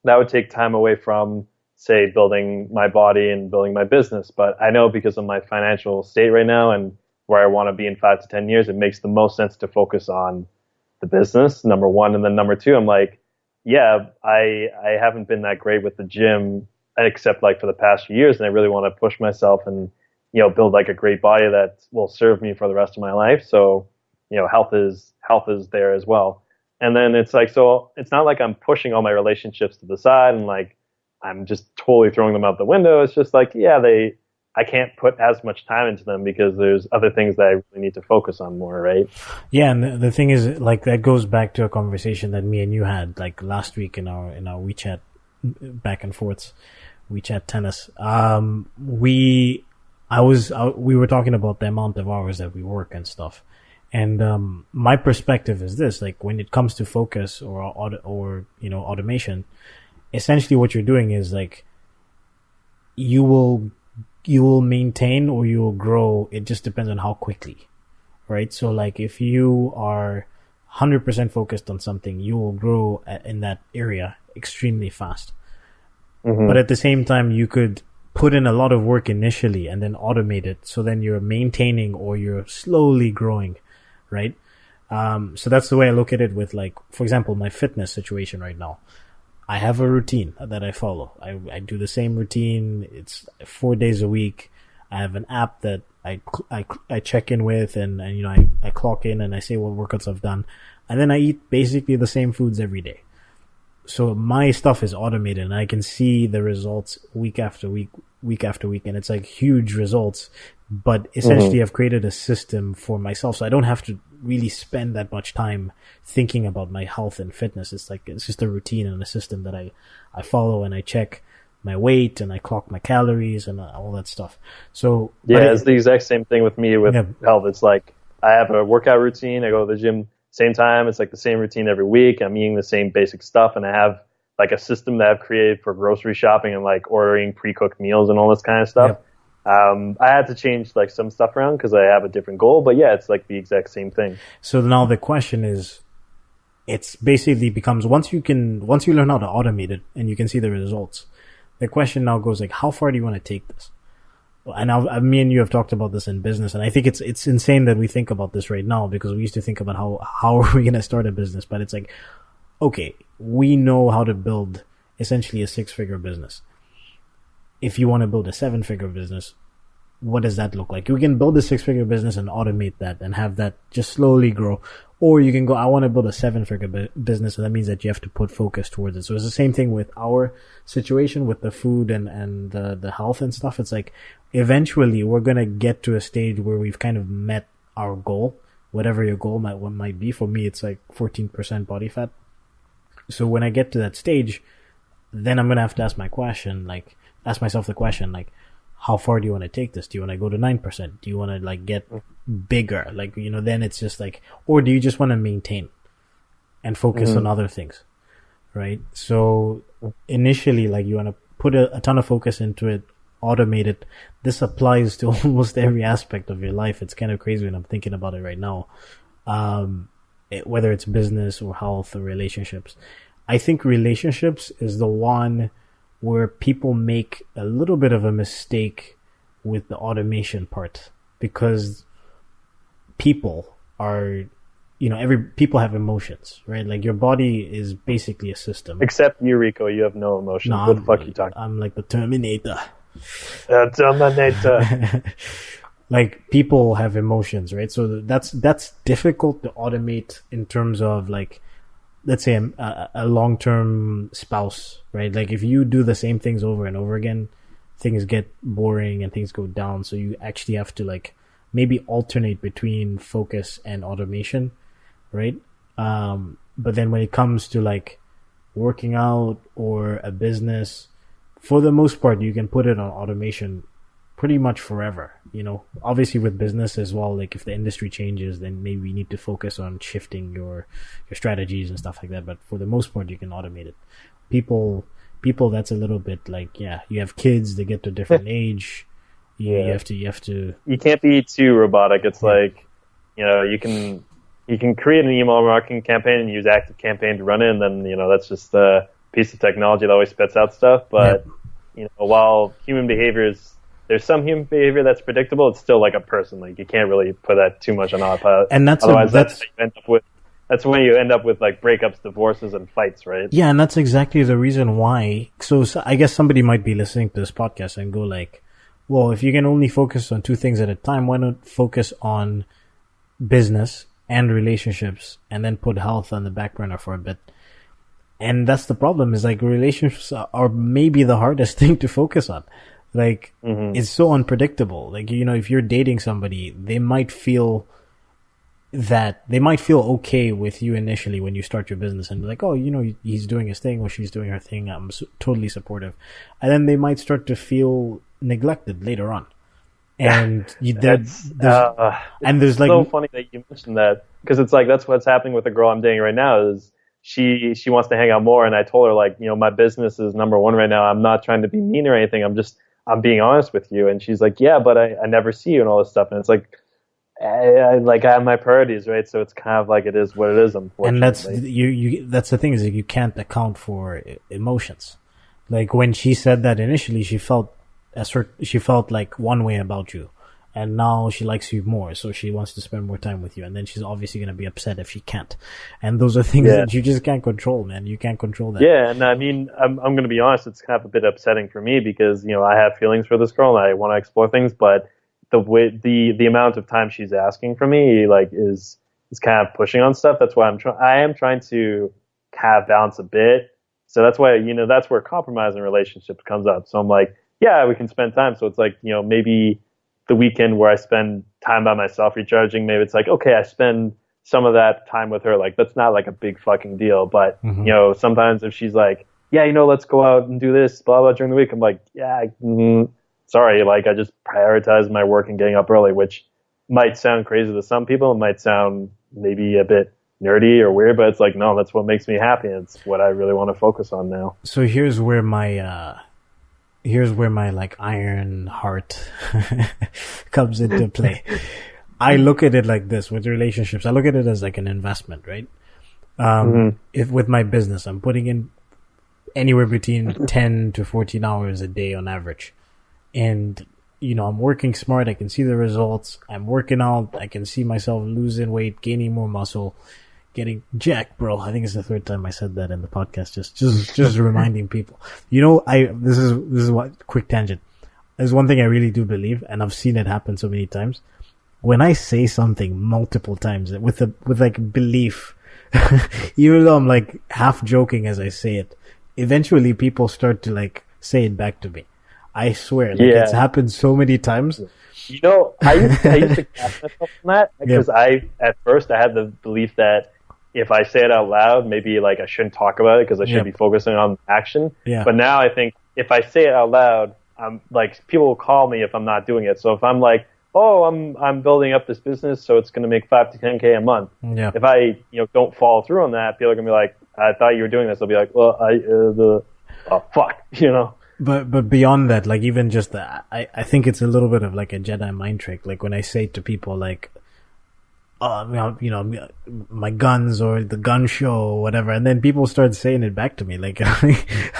that would take time away from, say, building my body and building my business. But I know because of my financial state right now and where I want to be in 5 to 10 years, it makes the most sense to focus on the business, number one. And then number two, I'm like, yeah, I haven't been that great with the gym except like for the past few years, and I really want to push myself and build like a great body that will serve me for the rest of my life. So, health is there as well. And then it's like, so it's not like I'm pushing all my relationships to the side and like I'm just totally throwing them out the window. It's just like, I can't put as much time into them because there's other things that I really need to focus on more, right? Yeah, and the thing is, like, that goes back to a conversation that me and you had like last week in our WeChat back and forths, WeChat tennis. We were talking about the amount of hours that we work and stuff. And my perspective is this, like, when it comes to focus or automation, essentially what you're doing is like you will maintain or you will grow. It just depends on how quickly, right? So like if you are 100% focused on something, you will grow in that area extremely fast. Mm-hmm. But at the same time, you could put in a lot of work initially and then automate it. So then you're maintaining or you're slowly growing, right? So that's the way I look at it with, like, for example, my fitness situation right now. I have a routine that I follow. I do the same routine. It's 4 days a week. I have an app that I check in with and I clock in and I say what workouts I've done. And then I eat basically the same foods every day. So my stuff is automated and I can see the results week after week. And it's like huge results, but essentially I've created a system for myself. So I don't have to really spend that much time thinking about my health and fitness. It's just a routine and a system that I follow, and I check my weight and I clock my calories and all that stuff. So yeah, it's the exact same thing with me with health. It's like I have a workout routine. I go to the gym same time. It's like the same routine every week. I'm eating the same basic stuff, and I have like a system that I've created for grocery shopping and like ordering pre-cooked meals and all this kind of stuff. Yep. I had to change like some stuff around because I have a different goal, but yeah, it's like the exact same thing. So now the question is, it's basically becomes once you learn how to automate it and you can see the results, the question now goes like, how far do you want to take this? And me and you have talked about this in business, and I think it's insane that we think about this right now, because we used to think about how are we going to start a business, but it's like, okay, we know how to build essentially a 6-figure business. If you want to build a 7-figure business, what does that look like? You can build a 6-figure business and automate that and have that just slowly grow. Or you can go, I want to build a 7-figure business, and that means that you have to put focus towards it. So it's the same thing with our situation with the food and the health and stuff. It's like eventually we're going to get to a stage where we've kind of met our goal, whatever your goal might be. For me, it's like 14% body fat. So when I get to that stage, then I'm going to have to ask myself the question, like, how far do you want to take this? Do you want to go to 9%? Do you want to like get bigger? Like, then it's just like, or do you just want to maintain and focus on other things? Right. So initially, like, you want to put a ton of focus into it, automate it. This applies to almost every aspect of your life. It's kind of crazy when I'm thinking about it right now. Whether it's business or health or relationships. I think relationships is the one where people make a little bit of a mistake with the automation part, because people are people have emotions, right? Like your body is basically a system. Except you, Rico, you have no emotions. No, what the fuck are you talking? I'm like the Terminator. Terminator. Like people have emotions, right? So that's difficult to automate in terms of like, let's say a long-term spouse, right? Like if you do the same things over and over again, things get boring and things go down. So you actually have to like maybe alternate between focus and automation, right? But then when it comes to like working out or a business, for the most part, you can put it on automation pretty much forever. Obviously with business as well, like if the industry changes, then maybe you need to focus on shifting your strategies and stuff like that. But for the most part, you can automate it. People, that's a little bit like, you have kids, they get to a different age. You have to. You can't be too robotic. It's like, you can create an email marketing campaign and use ActiveCampaign to run it, and then that's just a piece of technology that always spits out stuff. But while human behavior there's some human behavior that's predictable, it's still like a person. Like you can't really put that too much on autopilot. And that's when you end up with like breakups, divorces, and fights, right? Yeah, and that's exactly the reason why. So I guess somebody might be listening to this podcast and go like, well, if you can only focus on two things at a time, why not focus on business and relationships and then put health on the back burner for a bit? And that's the problem, is like relationships are maybe the hardest thing to focus on. Like, It's so unpredictable. Like, if you're dating somebody, they might feel okay with you initially when you start your business and be like, oh, he's doing his thing or she's doing her thing. I'm totally supportive. And then they might start to feel neglected later on. And there's like, so funny that you mentioned that, because it's like, that's what's happening with the girl I'm dating right now is she wants to hang out more. And I told her like, my business is number one right now. I'm not trying to be mean or anything. I'm being honest with you. And she's like, yeah, but I never see you and all this stuff. And it's like, I have my priorities, right? So it's kind of like it is what it is, unfortunately. And that's the thing, is that you can't account for emotions. Like when she said that initially, she felt like one way about you, and now she likes you more, so she wants to spend more time with you. And then she's obviously going to be upset if she can't. And those are things that you just can't control, man. You can't control that. Yeah, and I mean, I'm going to be honest, it's kind of a bit upsetting for me because, I have feelings for this girl and I want to explore things, but the amount of time she's asking from me, like, is kind of pushing on stuff. That's why I am trying to have balance a bit. So that's why, that's where compromise in relationships comes up. So I'm like, yeah, we can spend time. So it's like, maybe the weekend where I spend time by myself recharging, maybe it's like, okay, I spend some of that time with her. Like, that's not like a big fucking deal. But, sometimes if she's like, yeah, let's go out and do this, blah, blah, during the week, I'm like, yeah, sorry. Like, I just prioritize my work and getting up early, which might sound crazy to some people. It might sound maybe a bit nerdy or weird, but it's like, no, that's what makes me happy. And it's what I really want to focus on now. So here's where my like iron heart comes into play. I look at it like this with relationships. I look at it as like an investment, right? If with my business, I'm putting in anywhere between 10 to 14 hours a day on average. And, I'm working smart. I can see the results. I'm working out. I can see myself losing weight, gaining more muscle, getting jacked, bro. I think it's the third time I said that in the podcast. Just reminding people. This is what, quick tangent. There's one thing I really do believe, and I've seen it happen so many times. When I say something multiple times with like belief, even though I'm like half joking as I say it, eventually people start to like say it back to me. I swear, it's happened so many times. I used to catch myself on that because at first I had the belief that if I say it out loud, maybe like I shouldn't talk about it because I should be focusing on action. Yeah. But now I think if I say it out loud, I'm like, people will call me if I'm not doing it. So if I'm like, oh, I'm building up this business, so it's going to make 5 to 10K a month. Yeah. If I don't follow through on that, people are going to be like, I thought you were doing this. I'll be like, well, fuck, But beyond that, like even just that, I think it's a little bit of like a Jedi mind trick. Like when I say to people like, my guns or the gun show or whatever. And then people start saying it back to me. Like,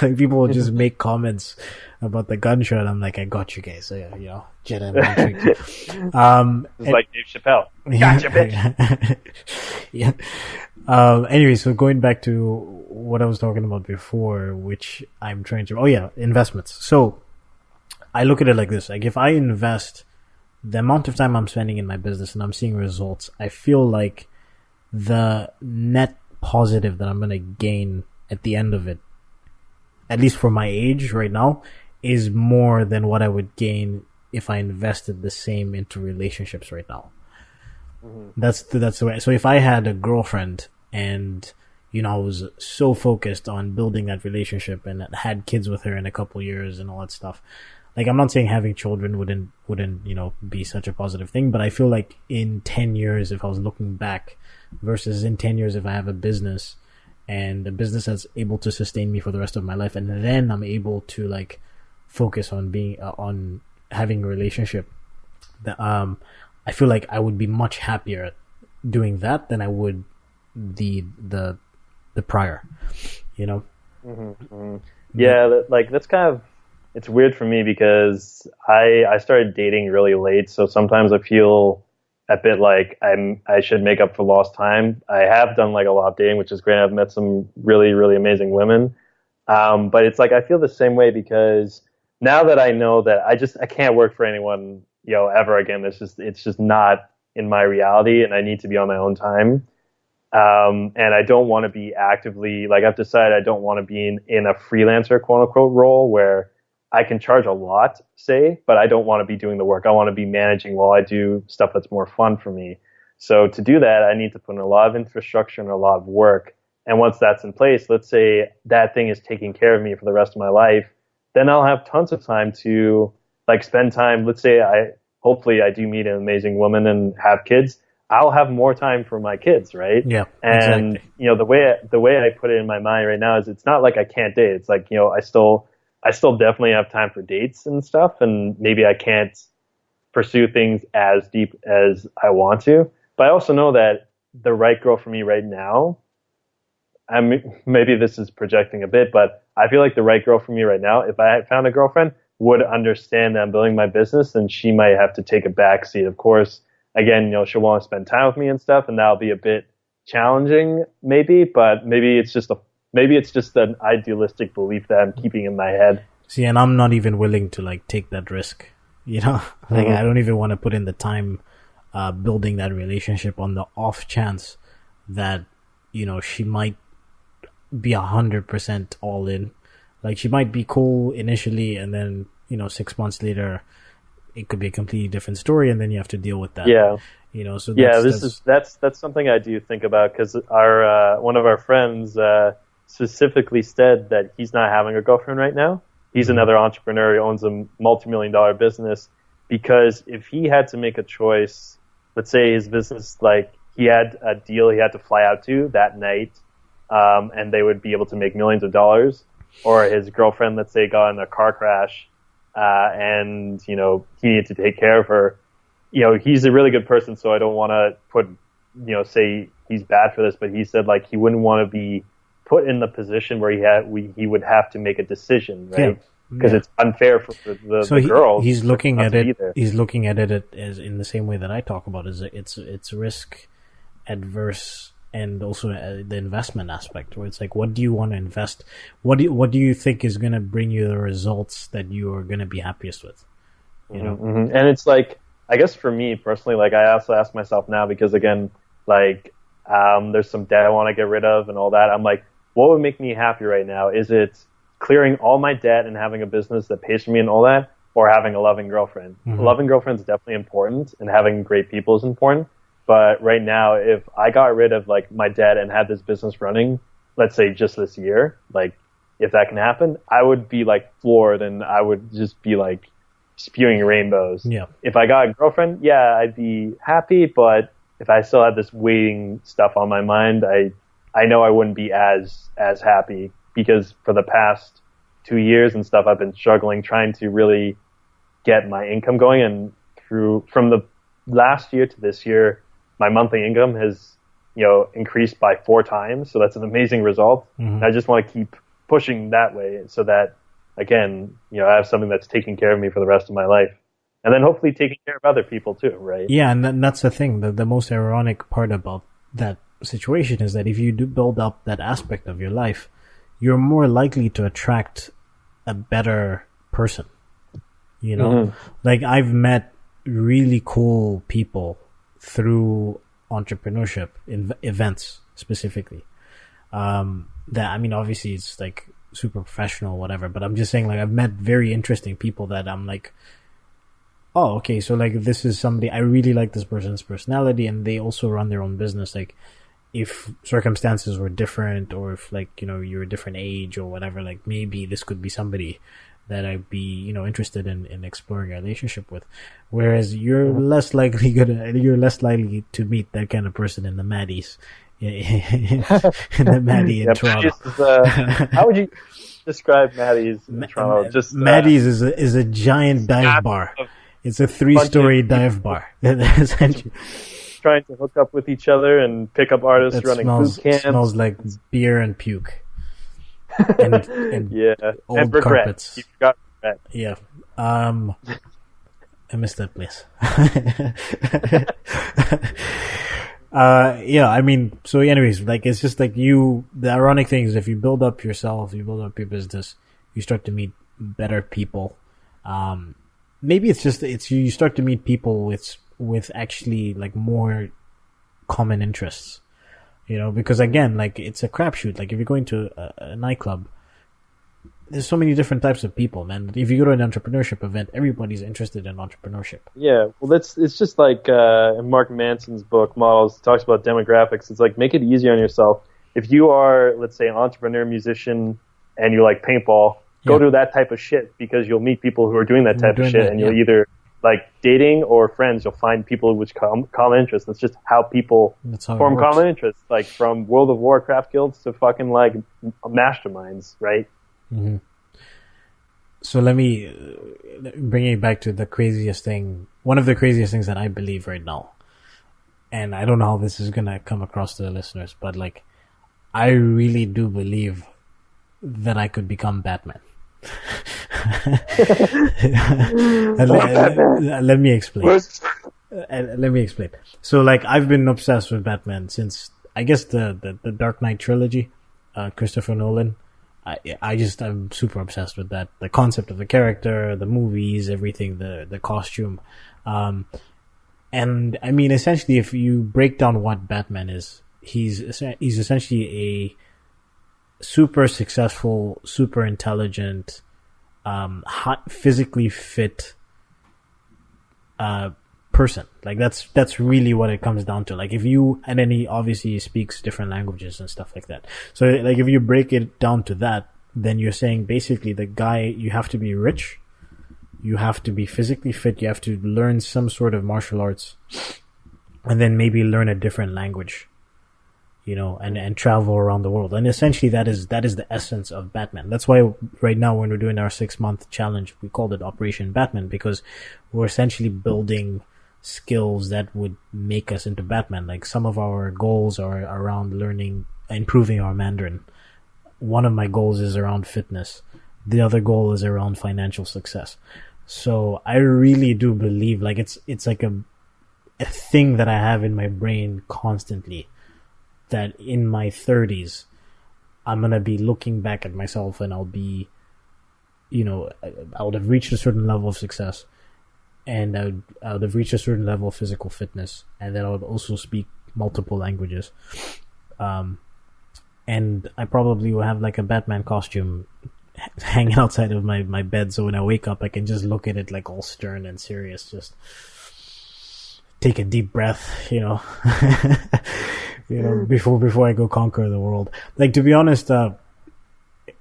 like people will just make comments about the gun show. And I'm like, I got you guys. So, Jedi mind trick. It's like Dave Chappelle. Gotcha, bitch. Yeah. Anyway, so going back to what I was talking about before, which I'm trying to, investments. So I look at it like this. Like if I invest the amount of time I'm spending in my business and I'm seeing results, I feel like the net positive that I'm going to gain at the end of it, at least for my age right now, is more than what I would gain if I invested the same into relationships right now. Mm-hmm. That's the way. So if I had a girlfriend and, I was so focused on building that relationship and had kids with her in a couple years and all that stuff, like, I'm not saying having children wouldn't, be such a positive thing, but I feel like in 10 years, if I was looking back versus in 10 years, if I have a business and a business that's able to sustain me for the rest of my life, and then I'm able to like focus on being, on having a relationship, that, I feel like I would be much happier doing that than I would the prior, Mm-hmm, mm-hmm. Yeah, that's kind of, it's weird for me because I started dating really late, so sometimes I feel a bit like I should make up for lost time. I have done like a lot of dating, which is great. I've met some really, really amazing women. But it's like I feel the same way because now that I know that I can't work for anyone, ever again. It's just not in my reality, and I need to be on my own time. And I don't want to be actively, like I've decided I don't want to be in a freelancer quote unquote role where I can charge a lot, say, but I don't want to be doing the work. I want to be managing while I do stuff that's more fun for me. So to do that, I need to put in a lot of infrastructure and a lot of work. And once that's in place, let's say that thing is taking care of me for the rest of my life, then I'll have tons of time to like spend time. Let's say hopefully I do meet an amazing woman and have kids. I'll have more time for my kids, right? Yeah. And, exactly. The way I put it in my mind right now is it's not like I can't date. It's like, I still definitely have time for dates and stuff, and maybe I can't pursue things as deep as I want to. But I also know that the right girl for me right now, maybe this is projecting a bit, but I feel like the right girl for me right now, if I had found a girlfriend, would understand that I'm building my business, and she might have to take a back seat. Of course, again, she'll want to spend time with me and stuff, and that'll be a bit challenging maybe, but maybe it's just an idealistic belief that I'm keeping in my head. See, and I'm not even willing to like take that risk, mm-hmm. I don't even want to put in the time building that relationship on the off chance that, she might be 100% all in. Like she might be cool initially and then, 6 months later, it could be a completely different story and then you have to deal with that. Yeah. So that's something I do think about because our, one of our friends, specifically said that he's not having a girlfriend right now. He's another entrepreneur. He owns a multi-million-dollar business because if he had to make a choice, let's say his business, like he had a deal he had to fly out to that night, and they would be able to make millions of dollars, or his girlfriend, let's say, got in a car crash, and, he needed to take care of her. He's a really good person, so I don't want to put, say he's bad for this, but he said like he wouldn't want to be put in the position where he would have to make a decision, right? Because it's unfair for the girls. He's looking at it. He's looking at it as in the same way that I talk about. It's risk adverse, and also the investment aspect, where it's like, what do you want to invest? What do you think is going to bring you the results that you are going to be happiest with? Mm-hmm. And it's like, I guess for me personally, like I also ask myself now because again, like there's some debt I want to get rid of and all that. I'm like, what would make me happy right now? Is it clearing all my debt and having a business that pays for me and all that, or having a loving girlfriend? Mm-hmm. A loving girlfriend is definitely important, and having great people is important. But right now, if I got rid of like my debt and had this business running, let's say just this year, like if that can happen, I would be like floored, and I would just be like spewing rainbows. Yeah. If I got a girlfriend, yeah, I'd be happy, but if I still had this waiting stuff on my mind, I know I wouldn't be as happy because for the past 2 years and stuff, I've been struggling trying to really get my income going. And from the last year to this year, my monthly income has, increased by 4 times. So that's an amazing result. Mm-hmm. And I just want to keep pushing that way so that, again, I have something that's taking care of me for the rest of my life. And then hopefully taking care of other people too, right? Yeah, and that's the thing. The most ironic part about that situation is that if you do build up that aspect of your life, you're more likely to attract a better person. Like I've met really cool people through entrepreneurship events specifically. That, I mean, obviously it's like super professional, whatever, but I'm just saying, like, I've met very interesting people that I'm like, oh, okay, so like this is somebody, I really like this person's personality, and they also run their own business. Like, if circumstances were different, or if like, you're a different age or whatever, like maybe this could be somebody that I'd be, interested in exploring a relationship with. Whereas you're less likely to meet that kind of person in the Maddies. In the Maddie in Toronto. How would you describe Maddie's in Toronto? Maddie's is a giant dive bar. It's a 3-story dive bar. Trying to hook up with each other and pick up artists running boot camps. Smells like beer and puke. And yeah, old and regret. Carpets. You forgot regret. Yeah. I missed that place. Yeah, I mean, so anyways, like, it's just like the ironic thing is if you build up yourself, you build up your business, you start to meet better people. Maybe you start to meet people with actually like more common interests, because again, like, it's a crapshoot. Like, if you're going to a nightclub, there's so many different types of people, man. If you go to an entrepreneurship event, everybody's interested in entrepreneurship. Yeah, well, it's just like in Mark Manson's book, Models, talks about demographics. It's like, make it easier on yourself. If you are, let's say, an entrepreneur, musician, and you like paintball, go to that type of shit, because you'll meet people who are doing that type of shit, and you'll either, like, dating or friends, you'll find people which common interests. That's just how people form common interests, like from World of Warcraft guilds to fucking like masterminds, right? Mm-hmm. So let me bring it back to the craziest thing. One of the craziest things that I believe right now, and I don't know how this is gonna come across to the listeners, but like, I really do believe that I could become Batman. Let me explain. Let me explain. So, like, I've been obsessed with Batman since, I guess, the Dark Knight trilogy, Christopher Nolan. I'm super obsessed with that. The concept of the character, the movies, everything, the costume. And I mean, essentially, if you break down what Batman is, he's essentially a super successful, super intelligent, physically fit, person. Like, that's really what it comes down to. Like, and then he obviously speaks different languages and stuff like that. So, like, if you break it down to that, then you're saying basically the guy, you have to be rich, you have to be physically fit, you have to learn some sort of martial arts, and then maybe learn a different language, and travel around the world. And essentially that is the essence of Batman. That's why right now, when we're doing our 6-month challenge, we called it Operation Batman, because we're essentially building skills that would make us into Batman. Like, some of our goals are around improving our Mandarin. One of my goals is around fitness. The other goal is around financial success. So I really do believe, like, it's like a thing that I have in my brain constantly, that in my 30s, I'm going to be looking back at myself and I'll be, I would have reached a certain level of success, and I would have reached a certain level of physical fitness, and then I would also speak multiple languages. And I probably will have like a Batman costume hanging outside of my bed, so when I wake up, I can just look at it like all stern and serious, just take a deep breath, before I go conquer the world. Like, to be honest,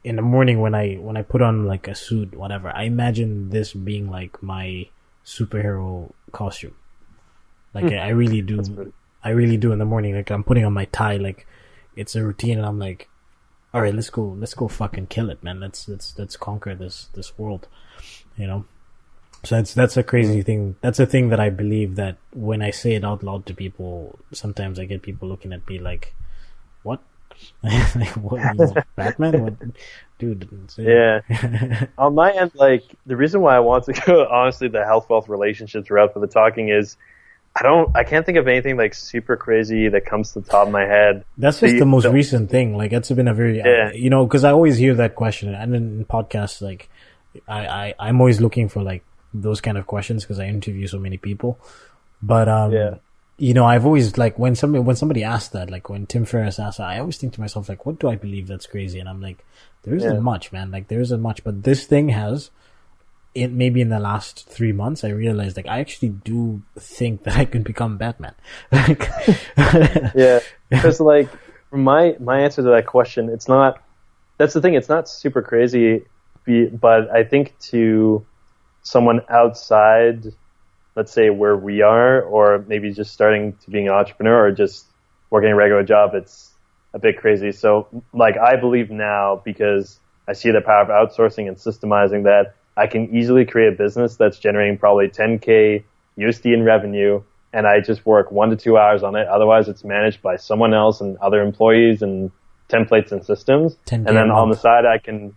in the morning when I put on like a suit, whatever, I imagine this being like my superhero costume. Like, I really do. I really do in the morning. Like, I'm putting on my tie, like, it's a routine, and I'm like, all right, let's go fucking kill it, man. Let's conquer this world, So that's a crazy thing. That's a thing that I believe that when I say it out loud to people, sometimes I get people looking at me like, "What? Like what? Batman? What, dude?" Yeah. On my end, like the reason why I want to go, honestly, the health wealth relationships route for the talking is, I can't think of anything like super crazy that comes to the top of my head. That's just the most recent thing. Like that's been a very, you know, because I always hear that question, and in podcasts, like I'm always looking for like those kind of questions because I interview so many people. But you know, I've always like when somebody asks that, like when Tim Ferriss asks that, I always think to myself like, what do I believe that's crazy? And I'm like, there isn't much, man. Like there isn't much, but this thing has. Maybe in the last 3 months, I realized like I actually do think that I could become Batman. Like, yeah, because like my answer to that question, it's not. That's the thing. It's not super crazy, but I think to someone outside, let's say where we are, or maybe just starting to being an entrepreneur or just working a regular job, it's a bit crazy. So like I believe now, because I see the power of outsourcing and systemizing, that I can easily create a business that's generating probably 10K USD in revenue, and I just work 1 to 2 hours on it. Otherwise, it's managed by someone else and other employees and templates and systems. And then on the side, I can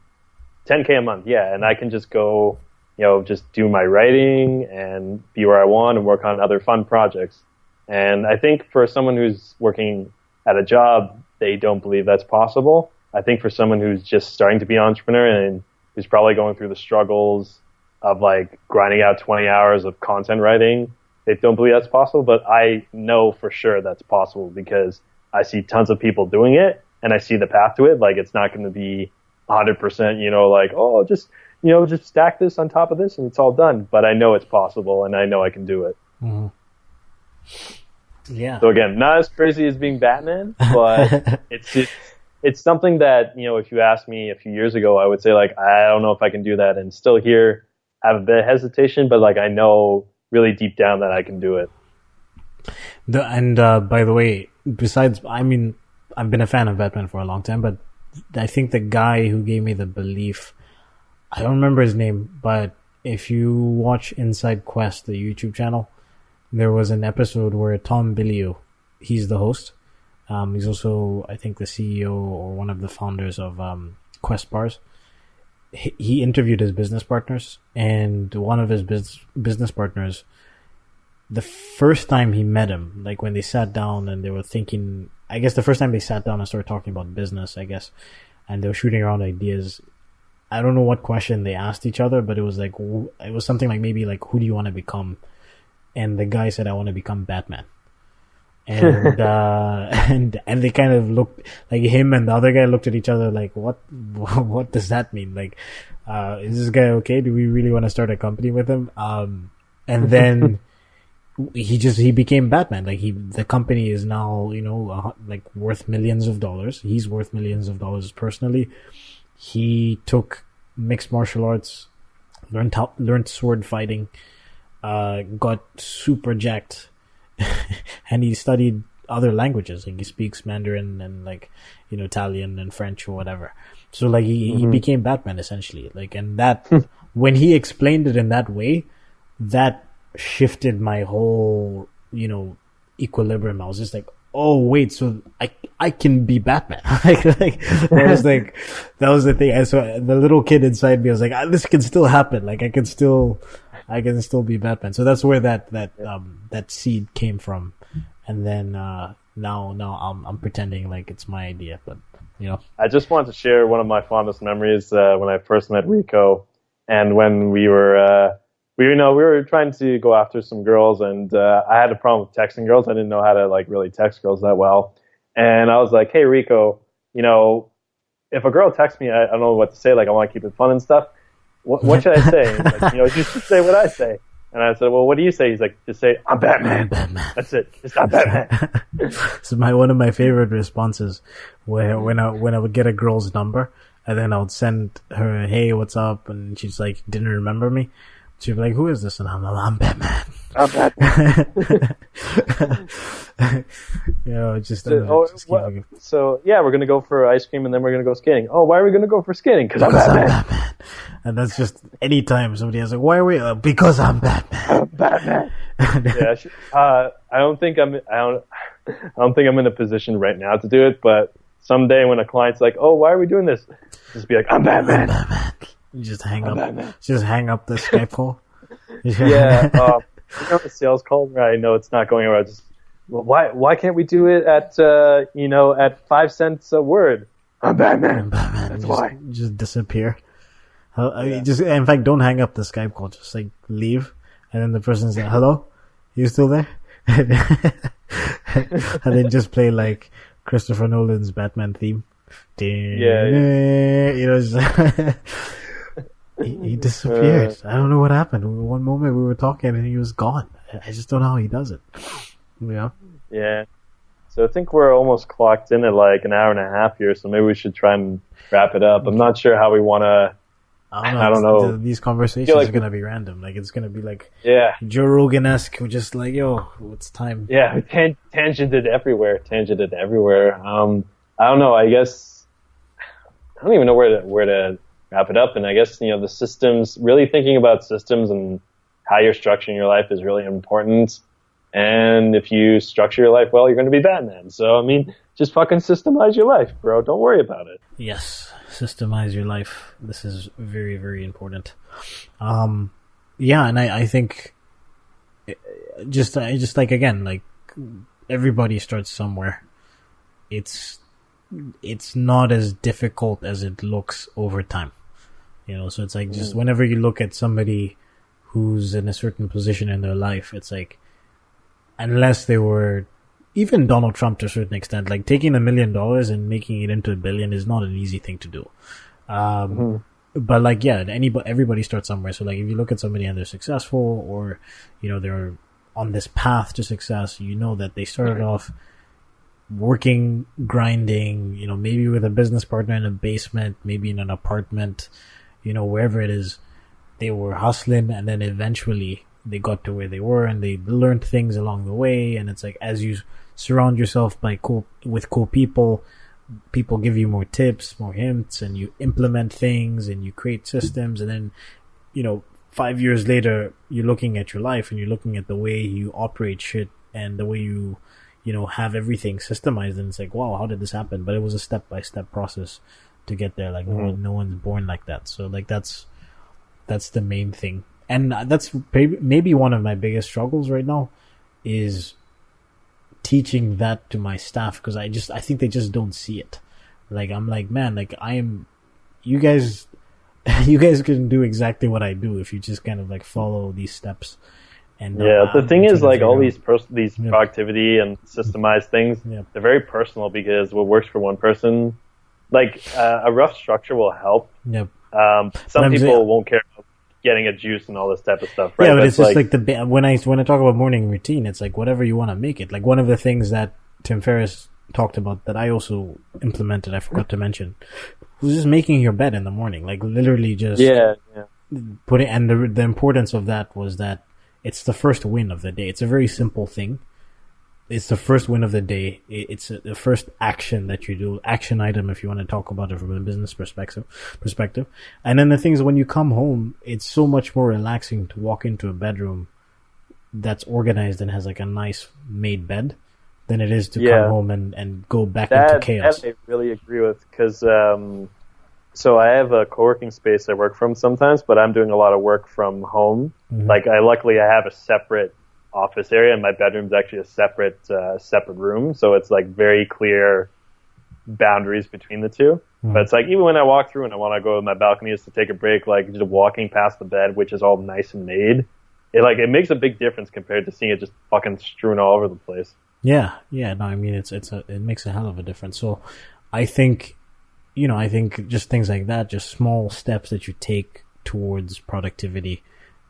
10K a month, yeah, and I can just go, you know, just do my writing and be where I want and work on other fun projects. And I think for someone who's working at a job, they don't believe that's possible. I think for someone who's just starting to be an entrepreneur and who's probably going through the struggles of like grinding out 20 hours of content writing, they don't believe that's possible, but I know for sure that's possible because I see tons of people doing it and I see the path to it. Like it's not going to be 100%, you know, like, oh, just, you know, just stack this on top of this and it's all done. But I know it's possible and I know I can do it. Mm-hmm. Yeah. So again, not as crazy as being Batman, but it's something that, you know, if you asked me a few years ago, I would say like, I don't know if I can do that, and still here have a bit of hesitation, but like I know really deep down that I can do it. By the way, besides, I mean, I've been a fan of Batman for a long time, but I think the guy who gave me the belief, I don't remember his name, but if you watch Inside Quest, the YouTube channel, there was an episode where Tom Bilyeu, he's the host. He's also, I think, the CEO or one of the founders of Quest Bars. He interviewed his business partners, and one of his business partners, the first time he met him, like when they sat down and they were thinking, I guess the first time they sat down and started talking about business, I guess, and they were shooting around ideas. I don't know what question they asked each other, but it was like, it was something like maybe like, who do you want to become? And the guy said, I want to become Batman. And and they kind of looked like, him and the other guy looked at each other like, what does that mean? Like, is this guy okay? Do we really want to start a company with him? And then he became Batman. Like the company is now, you know, like worth millions of dollars. He's worth millions of dollars personally. He took mixed martial arts, learned sword fighting, got super jacked. And he studied other languages, like he speaks Mandarin and like, you know, Italian and French or whatever. So like he became Batman essentially. Like, and that when he explained it in that way, that shifted my whole, you know, equilibrium. I was just like, oh wait, so I can be Batman. like that was the thing. And so the little kid inside me was like, this can still happen. Like I can still be Batman. So that's where that seed came from. And then now I'm pretending like it's my idea, but you know. I just want to share one of my fondest memories when I first met Rico, and when we were trying to go after some girls, and I had a problem with texting girls. I didn't know how to like really text girls that well, and I was like, hey Rico, you know, if a girl texts me, I don't know what to say. Like I want to keep it fun and stuff. What should I say? He's like, you know, just say what I say. And I said, well, what do you say? He's like, just say, I'm Batman. I'm Batman. That's it. Just I'm Batman. It's one of my favorite responses, where when I would get a girl's number, and then I would send her, hey, what's up? And she's like, didn't remember me. She'd be like, "Who is this?" And I'm Batman. I'm Batman. So yeah, we're gonna go for ice cream and then we're gonna go skating. Oh, why are we gonna go for skating? Because I'm Batman. And that's just anytime somebody has like, "Why are we?" Because I'm Batman. I'm Batman. Yeah, I don't think I'm in a position right now to do it, but someday when a client's like, "Oh, why are we doing this?" Just be like, "I'm Batman." I'm Batman. You just hang up. Batman. Just hang up the Skype call. Yeah. The sales call where I know it's not going over. Just, well, why can't we do it at at 5 cents a word? I'm Batman. That's why. Just disappear. In fact, don't hang up the Skype call. Just like leave, and then the person's like, "Hello, you still there?" And then just play like Christopher Nolan's Batman theme. Yeah. He disappeared. I don't know what happened. One moment we were talking and he was gone. I just don't know how he does it. Yeah. Yeah. So I think we're almost clocked in at like an hour and a half here, so maybe we should try and wrap it up. I'm not sure how we want to. I don't know. These conversations are going to be random. Like, it's going to be like Joe Rogan-esque. We're just like, yo, it's time. Yeah, tangented everywhere. I don't know. I guess I don't even know where to wrap it up. And I guess, the systems, really thinking about systems and how you're structuring your life is really important. And if you structure your life well, you're going to be Batman. So, just fucking systemize your life, bro. Don't worry about it. Yes. Systemize your life. This is very, very important. And I think just like, again, like everybody starts somewhere. It's not as difficult as it looks over time. So it's like just whenever you look at somebody who's in a certain position in their life, it's like, unless they were even Donald Trump to a certain extent, like taking $1 million and making it into $1 billion is not an easy thing to do. But like, everybody starts somewhere. So like, if you look at somebody and they're successful, or, they're on this path to success, that they started off working, grinding, maybe with a business partner in a basement, maybe in an apartment, wherever it is, they were hustling, and then eventually they got to where they were and they learned things along the way. And it's like, as you surround yourself with cool people give you more tips, more hints, and you implement things and you create systems. And then, 5 years later, you're looking at your life and you're looking at the way you operate shit and the way you have everything systemized. And it's like, wow, how did this happen? But it was a step-by-step process to get there. Like, no one's born like that. So like, that's the main thing. And that's maybe one of my biggest struggles right now is teaching that to my staff, because I think they just don't see it. Like, I'm like, man, like you guys can do exactly what I do if you just kind of like follow these steps. And the thing is, like, all these productivity and systemized things, they're very personal, because what works for one person, like a rough structure will help. Some people won't care about getting a juice and all this type of stuff, right? Yeah, but it's just like when I talk about morning routine, it's like whatever you want to make it. Like, one of the things that Tim Ferriss talked about that I also implemented, I forgot to mention, was just making your bed in the morning. Like, literally just putting, and the importance of that was that it's the first win of the day. It's a very simple thing. It's the first win of the day. It's the first action that you do, action item, if you want to talk about it from a business perspective. And then the thing is, when you come home, it's so much more relaxing to walk into a bedroom that's organized and has like a nice made bed than it is to come home and go back into chaos. That I really agree with, because so I have a co-working space I work from sometimes, but I'm doing a lot of work from home. Like, luckily I have a separate office area, and my bedroom's actually a separate room, so it's like very clear boundaries between the two. But it's like, even when I walk through and I want to go to my balcony just to take a break, like just walking past the bed, which is all nice and made, it makes a big difference compared to seeing it just fucking strewn all over the place. No, I mean, it makes a hell of a difference. So I think just things like that, just small steps that you take towards productivity,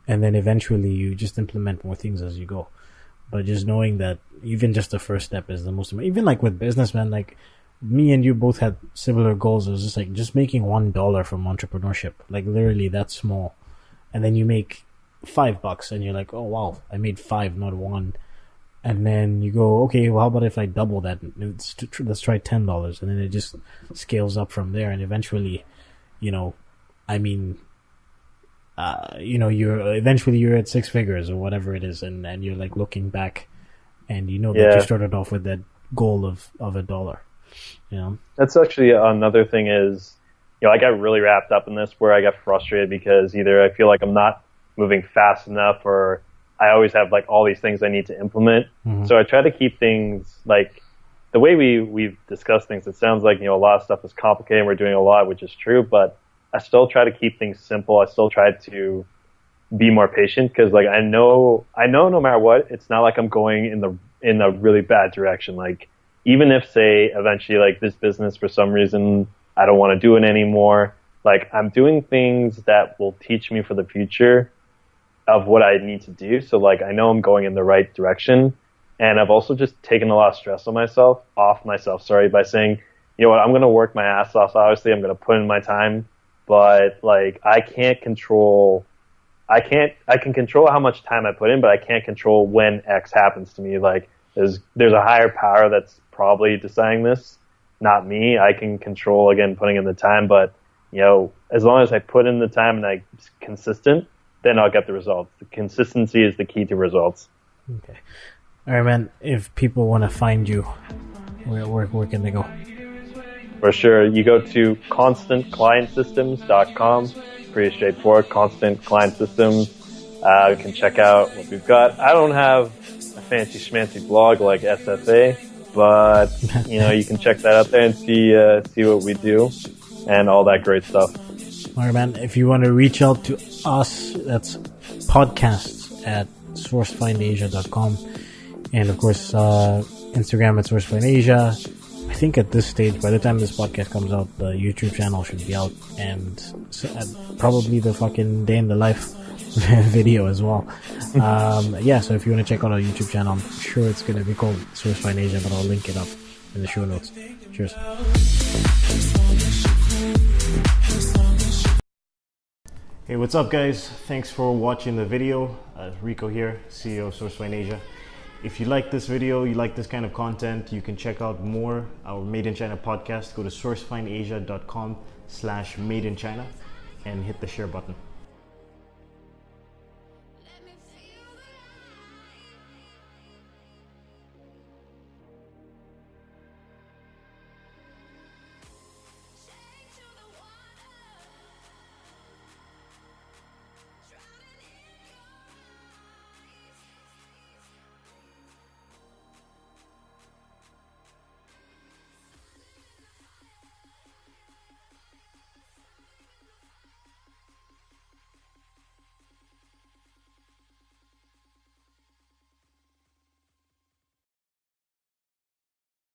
and then eventually you just implement more things as you go. But just knowing that even just the first step is the most important. Even like with business, man, like me and you both had similar goals. It was just making $1 from entrepreneurship. Like, literally that small. And then you make $5, and you're like, oh wow, I made 5, not 1. And then you go, okay, well, how about if I double that? Let's try $10, and then it just scales up from there, and eventually, you're at 6 figures or whatever it is, and you're like looking back, and you know that you started off with that goal of $1. That's actually another thing is, I got really wrapped up in this where I get frustrated because either I feel like I'm not moving fast enough, or I always have like all these things I need to implement. Mm-hmm. So I try to keep things like the way we've discussed things. It sounds like, a lot of stuff is complicated and we're doing a lot, which is true, but I still try to keep things simple. I still try to be more patient because like I know no matter what, it's not like I'm going in a really bad direction. Like even if say eventually like this business for some reason I don't want to do it anymore, like I'm doing things that will teach me for the future of what I need to do. So like I know I'm going in the right direction, and I've also just taken a lot of stress off myself, by saying, you know what, I'm going to work my ass off. Obviously, I'm going to put in my time, but like I can control how much time I put in, but I can't control when X happens to me. Like there's a higher power that's probably deciding this, not me. I can control again putting in the time, but as long as I put in the time and I'm consistent, then I'll get the results. The consistency is the key to results. Okay. All right, man. If people want to find you, where can they go? For sure. You go to constantclientsystems.com. Pretty straightforward. Constant Client Systems. You can check out what we've got. I don't have a fancy schmancy blog like SFA, but you can check that out there and see what we do and all that great stuff. All right, man. If you want to reach out to us, that's podcasts@sourcefindAsia.com. And, of course, Instagram at sourcefindAsia. I think at this stage, by the time this podcast comes out, the YouTube channel should be out. And probably the fucking day in the life video as well. So if you want to check out our YouTube channel, I'm sure it's going to be called SourceFindAsia, but I'll link it up in the show notes. Cheers. Hey, what's up, guys? Thanks for watching the video. Rico here, CEO of SourceFind Asia. If you like this video, you like this kind of content, you can check out more our Made in China podcast. Go to sourcefindasia.com/Made in China and hit the share button.